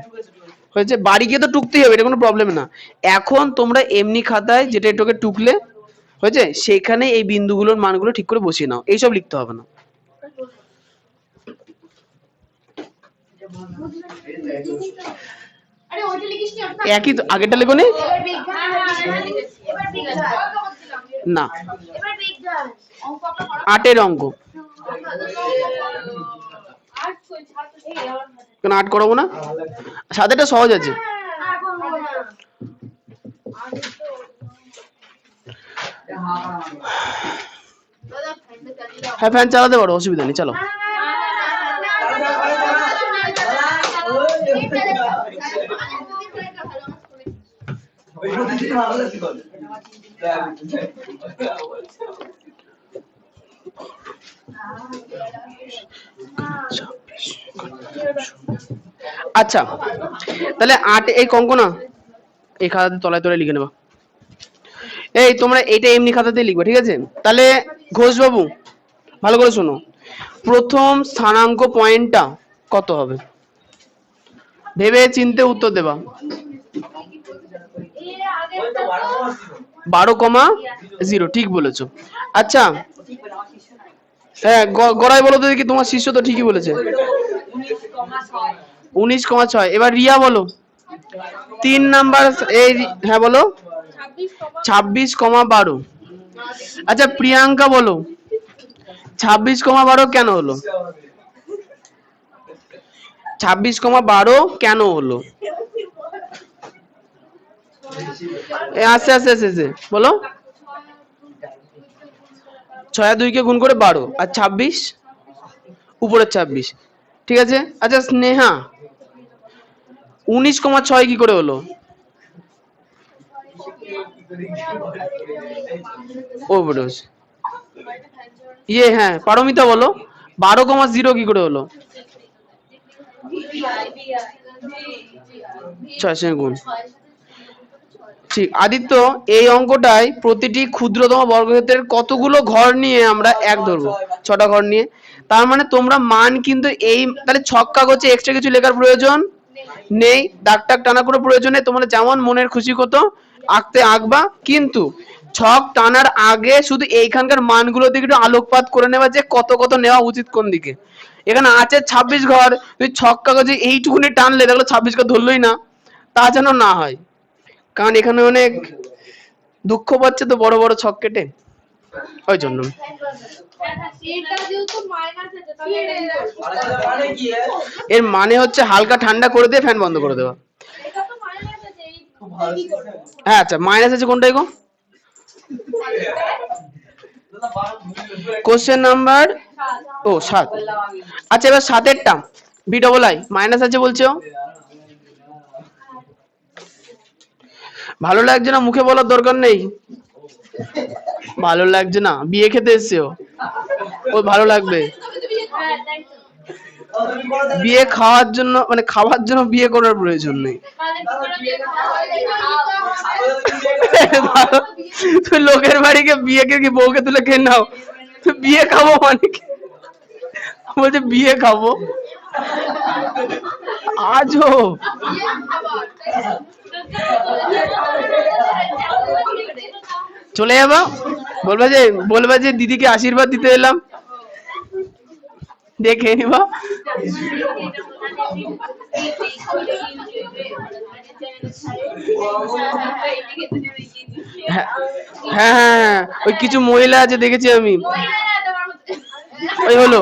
হয়েছে, বাড়ি গিয়ে তো টুকতেই হবে, এটা কোনো প্রবলেম না। এখন তোমরা এমনি খাতায় যেটা এটাকে টুকলে হয়েছে, সেখানে এই বিন্দুগুলোর মানগুলো ঠিক করে বসিয়ে নাও, এইসব লিখতে হবে না। একই তো, আগেরটা লেখো নি না, 8-এর অঙ্ক কেন 8 করাবো না? 7-এটা সহজ আছে। হ্যাঁ ফ্যান চালাতে পারো, অসুবিধা নেই, চালো। আচ্ছা তাহলে 8 এই কঙ্কনা এই খাতাতে তলায় তলায় লিখে নেবা। এই তোমরা এটা এমনি খাতাতে লিখবে, ঠিক আছে? তাহলে ঘোষ বাবু ভালো করে শোনো, প্রথম স্থানাঙ্ক পয়েন্টটা কত হবে? ভেবে চিনতে উত্তর দেবা। 12,0, ঠিক বলেছো। আচ্ছা হ্যাঁ, গড়াই বলো তো দেখি, তোমার শিষ্য তো ঠিকই বলেছে। 19,6। এবার রিয়া বলো 3 নাম্বার। এই হ্যাঁ বলো 26,12। আচ্ছা প্রিয়াঙ্কা বলো 26,12 কেন হলো? 26,12 কেন হলো? আস্তে আস্তে আস্তে আস্তে বলো। 6 আর 2 কে গুণ করে 12 আর 26 উপরের 26, ঠিক আছে। আচ্ছা স্নেহা 19,6 কি করে হলো? ওভারডোজ। হ্যাঁ পারমিতা বলো 12,0 কি করে হলো? 6 গুণ, ঠিক। আদিত্য এই অঙ্কটায় প্রতিটি ক্ষুদ্রতম বর্গক্ষেত্রের কতগুলো ঘর নিয়ে আমরা এক ধরবো? 6টা ঘর নিয়ে। তার মানে তোমরা মান কিন্তু এই, তাহলে ছক কাগজে এক্সট্রা কিছু লেখার প্রয়োজন নেই, দাগ টাক টানা করে প্রয়োজন নেই, তোমরা যেমন মনের খুশি কত আঁকতে আঁকবা, কিন্তু ছক টানার আগে শুধু এইখানকার মানগুলো দিকে একটু আলোকপাত করে নেবা যে কত কত নেওয়া উচিত কোন দিকে। এখানে আছে 26 ঘর, তুই ছক কাগজে এইটুকুনি টানলে দেখলো 26 ঘর ধরলই না, তা যেন না হয়। কারণ এখানে অনেক দুঃখ পাচ্ছে তো বড় বড় ছক কেটে, ওই জন্য। এর মানে হচ্ছে হালকা ঠান্ডা করে দিয়ে ফ্যান বন্ধ করে দেওয়া। হ্যাঁ আচ্ছা মাইনাস আছে কোনটাই গো? Question number 7। আচ্ছা এবার 7এরটা বি ডবল আই মাইনাস আছে বলছো, ভালো লাগছে না মুখে বলার দরকার নেই, ভালো লাগছে না, বিয়ে খেতে এসছে ও ভালো লাগবে। বিয়ে খাওয়ার জন্য, মানে খাওয়ার জন্য বিয়ে করার প্রয়োজন নেই। তুই লোকের বাড়িকে বিয়েকে কি বউকে তুলে খেয়ে নাও, বিয়ে খাবো মানে বলছে বিয়ে খাবো, আজও চলে যাবো, বলবা যে দিদিকে আশীর্বাদ দিতে এলাম, দেখে নিবা। হ্যাঁ হ্যাঁ হ্যাঁ ওই কিছু মহিলা আছে দেখেছি আমি, ওই হলো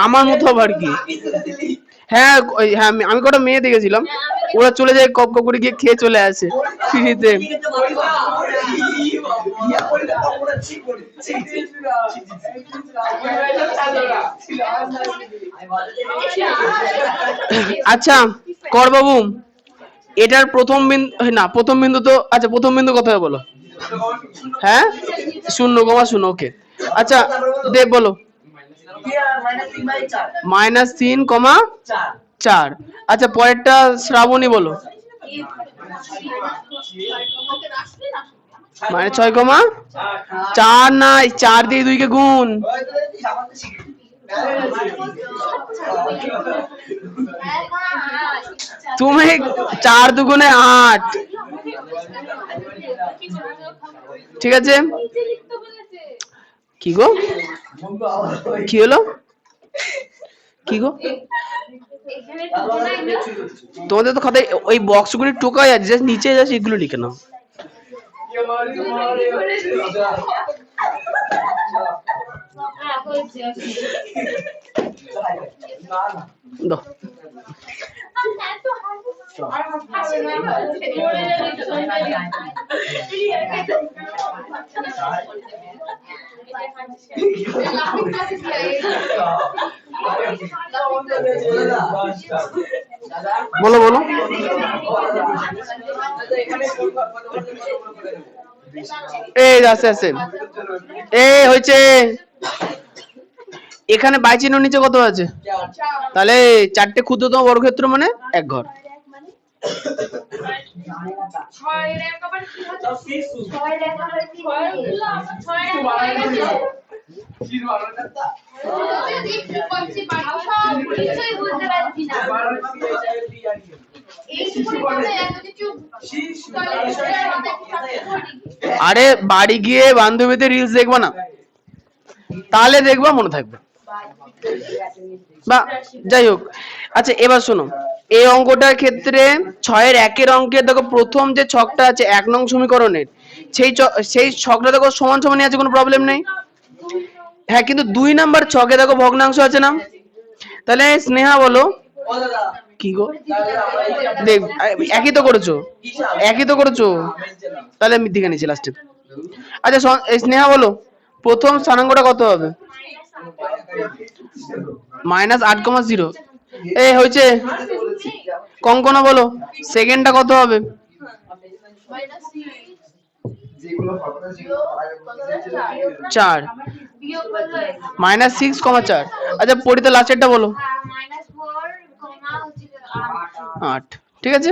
আমার মতো আবার কি। হ্যাঁ ওই হ্যাঁ আমি কটা মেয়ে দেখেছিলাম, ওরা চলে যায় কপ কপ করে গিয়ে খেয়ে চলে আসে ফ্রিতে। আচ্ছা কর বাবু, এটার প্রথম বিন্দু না, প্রথম বিন্দু তো আচ্ছা প্রথম বিন্দু কত হবে বলো? হ্যাঁ 0,0, ওকে। আচ্ছা দেব বলো -3,4। আচ্ছা পরেরটা শ্রাবণী বলো -6,4 নাই, 4 দিয়ে 2 কে গুণ, তুমি 4 দুগুণে 8, ঠিক আছে। কি গো কি হলো কি গো, তোমাদের তো খাতায় ওই বক্সগুলি টোকাই আছে, জাস্ট নিচে যাচ্ছে এগুলো লিখে নাও। দাও বলো বলো। এই আছে আছে, এই হয়েছে। এখানে 22 চিহ্ন নিচে কত আছে? তাহলে 4টে ক্ষুদ্রতম বর্গক্ষেত্র মানে এক ঘর। ছয়ের একেবারে কি হচ্ছে? সব ফিক্স ছয়ের একেবারে কি হলো? ছয়ের একেবারে গেছে। কি বানানোটা দেখি কি করছি বাড়ি সব কিছুই বুঝতে পারছি না। এইটুকুনি কথা এত কিছু আরে বাড়ি গিয়ে বান্ধবীদের রিলস দেখবা না, তাহলে দেখবা মনে থাকবে। বা যাই হোক, আচ্ছা এবার শোনো, এই অঙ্কটার ক্ষেত্রে 6-এর 1-এর অঙ্কের দেখো প্রথম যে ছকটা আছে 1 নং সমীকরণের, সেই ছকটা দেখো সমান সমানই আছে, কোনো প্রবলেম নেই। হ্যাঁ, কিন্তু 2 নাম্বার ছকে দেখো ভগ্নাংশ আছে না, তাহলে স্নেহা বলো ও দাদা কি গো, তাহলে আমরা দেখ একই তো করেছো, একই তো করেছো, তাহলে আমি দিকে নিচ্ছি লাস্টে। আচ্ছা স্নেহা বলো প্রথম স্থানাঙ্কটা কত হবে? -8,0। এই হয়েছে। কঙ্কনা বলো সেকেন্ডটা কত হবে? যেগুলো ফটোটা ছিল 4 বিয়োগ করলো -6,4। আচ্ছা পরিতে লাস্টেরটা বলো। -4 কমা হচ্ছে 8। ঠিক আছে।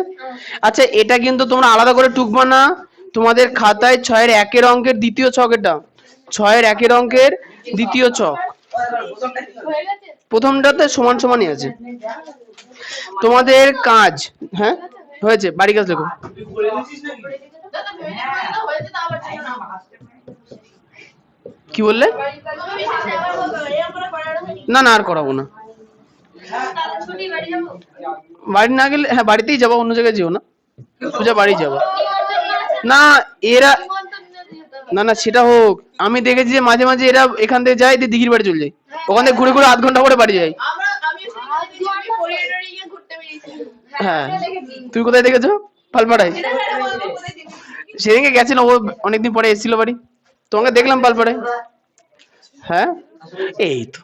আচ্ছা এটা কিন্তু তোমরা আলাদা করে টুকবা না, তোমাদের খাতায় 6-এর 1-এর অঙ্কের দ্বিতীয় ছক, এটা 6-এর 1-এর অঙ্কের দ্বিতীয় ছক, হয়ে গেছে। প্রথমটাতে সমান সমানই আছে। তোমাদের কাজ, হ্যাঁ হয়েছে, বাড়ি কাজ দেখো। তুই বলে দিছিস নাকি দাদা ভেবে হয়েছে তা আবার ছিল না। কি বললে? তুমি সাথে আবার বলবে এরকম করে পড়ানো হয়নি। না না আর করাবো না। তাহলে ছুটি বাড়ি যাবো। বাড়ি না গেলে হ্যাঁ বাড়িতেই যাবো, অন্য জায়গায় যেও না, সোজা বাড়ি যাবো। না এরা, না না সেটা হোক, আমি দেখেছি যে মাঝে মাঝে এরা এখান থেকে যায় দিয়ে দিঘির বাড়ি চলে যায়, ওখান থেকে ঘুরে ঘুরে আধ ঘন্টা পরে বাড়ি যায়। আমিও সেই আমি কোরিয়ারে গিয়ে ঘুরতে বেরিয়েছি। হ্যাঁ তুই কোথায় দেখেছো? পালপাড়ায়। এটা স্যার বলবো কোথায় দিবি। সেদিনকে গেছিল, ও অনেকদিন পরে এসেছিল বাড়ি, তোমাকে দেখলাম পালপাড়ায়। হ্যাঁ এই তো,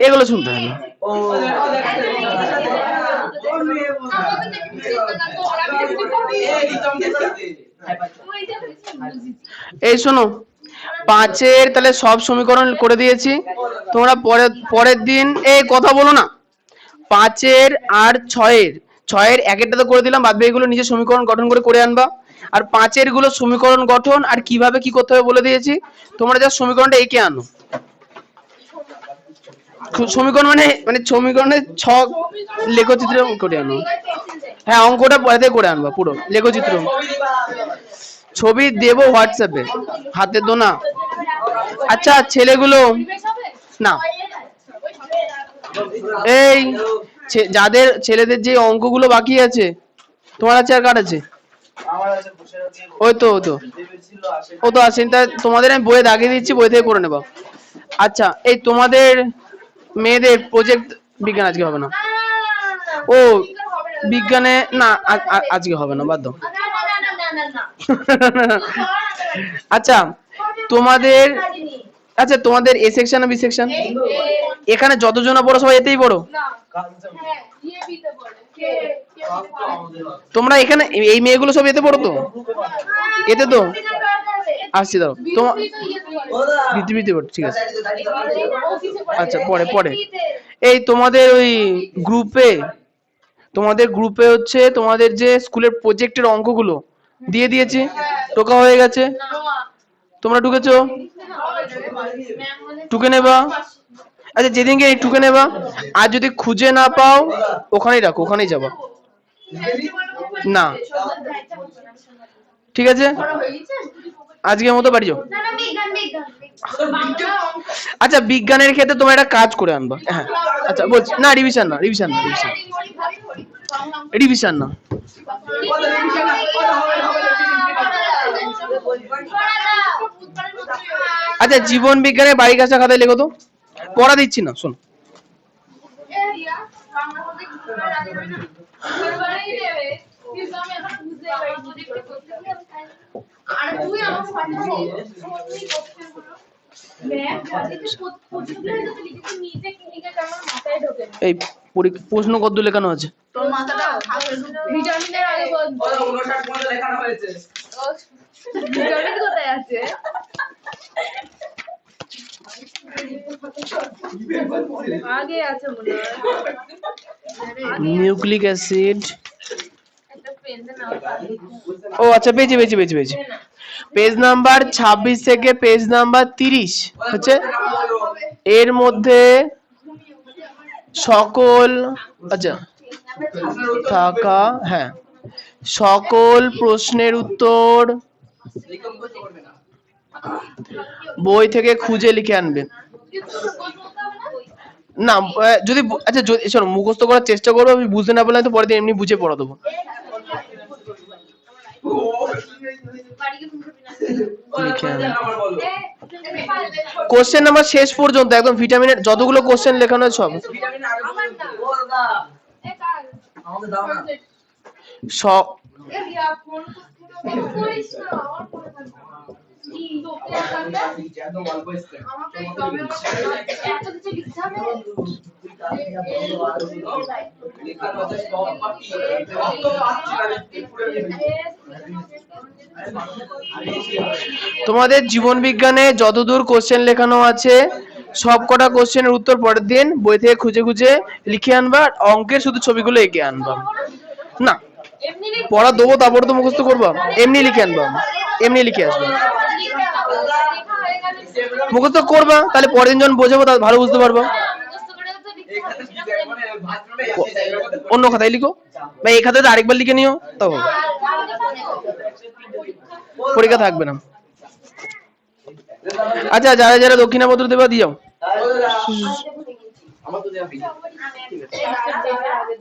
এগুলো শুনতে হবে না। ও এই শোনো, 5-এর তাহলে সব সমীকরণ করে দিয়েছি, তোমরা পরের দিন এই কথা বলো না। 5-এর আর 6-এর 1-এরটা তো করে দিলাম, বাদ বাকিগুলো নিজে সমীকরণ গঠন করে আনবা। আর 5-এর গুলো সমীকরণ গঠন আর কিভাবে কি করতে হবে বলে দিয়েছি, তোমরা যা সমীকরণটা এঁকে আনো। সমীকরণ মানে সমীকরণের ছক লেখচিত্র করে আনো। হ্যাঁ অঙ্কটা পরে করে আনবা, পুরো লেখচিত্র ছবি দেবো হোয়াটসঅ্যাপে, হাতে তো না। আচ্ছা ছেলেগুলো না, এই যাদের ছেলেদের যে অঙ্কগুলো বাকি আছে, তোমার আছে আর কার আছে? আমার আছে বসে আছে ওই তো ও তো আসেন, তা তোমাদের আমি বইয়ে দাগিয়ে দিচ্ছি, বই থেকে করে নেবা। আচ্ছা এই তোমাদের মেয়েদের প্রজেক্ট বিজ্ঞান আজকে হবে না, ও বিজ্ঞানে না আজকে হবে না, বাদ দাও। আচ্ছা তোমাদের, আচ্ছা তোমাদের এ সেকশন আর বি সেকশন, এখানে যতজন পড়ো সবাই এতেই পড়ো। তোমরা এখানে এই মেয়েগুলো সব এতে পড়ো তো, এতে তো আসছি, দাও তোমার পৃথিবীতে পড়ো, ঠিক আছে। আচ্ছা পরে এই তোমাদের ওই গ্রুপে হচ্ছে তোমাদের যে স্কুলের প্রজেক্টের অঙ্কগুলো দিয়ে দিয়েছি, টোকা হয়ে গেছে, তোমরা ঢুকেছো, টুকে নেবা। আচ্ছা যেদিনকে টুকে নেবা, আর যদি খুঁজে না পাও ওখানেই রাখো, ওখানেই যাবা। না ঠিক আছে, আজকের মতো বাড়ি যাও। আচ্ছা বিজ্ঞানের ক্ষেত্রে তোমার একটা কাজ করে আনবা। হ্যাঁ আচ্ছা বলছি, না রিভিশন না। আচ্ছা জীবন বিজ্ঞানের বাড়ি কাজটা খাতায় লেখো তো, পড়া দিচ্ছি না, শোন। এই প্রশ্ন কত লেখানো আছে? তোর মাথাটা ভিটামিনের আগে বল। 59 পর্যন্ত লেখানো হয়েছে। ভিটামিন কোথায় আছে? আগে আছে মনে হয়। নিউক্লিক অ্যাসিড, ও আচ্ছা, পেয়েছি। পেজ নাম্বার 26 থেকে পেজ নাম্বার 30 হচ্ছে এর মধ্যে সকল, আচ্ছা থাকা, হ্যাঁ, সকল প্রশ্নের উত্তর বই থেকে খুঁজে লিখে আনবেন। না যদি আচ্ছা শোনো, মুখস্থ করার চেষ্টা করবো, আমি বুঝতে না পারলে তো পরের দিন এমনি বুঝে পড়া দেবো। কোশ্চেন নাম্বার শেষ পর্যন্ত একদম ভিটামিনের যতগুলো কোশ্চেন লেখানো আছে সব সব তোমাদের জীবন বিজ্ঞানে যতদূর কোশ্চেন লেখানো আছে সব কটা কোশ্চেনের উত্তর পরের দিন বই থেকে খুঁজে খুঁজে লিখে আনবা। অঙ্কের শুধু ছবিগুলো এঁকে আনবা, না পড়া দেবো তারপরে তো মুখস্থ করবা, এমনি লিখে আনবা, এমনি লিখে আসবা, মুখস্থ করবা, তাহলে পরের দিন যখন বোঝাবো তাহলে ভালো বুঝতে পারবা। অন্য খাতায় লিখো বা এই খাতাতে আরেকবার লিখে নিও, তখন পরীক্ষা থাকবে না। আচ্ছা, যারা যারা দক্ষিণাপত্র দেবা দিয়ে যাও।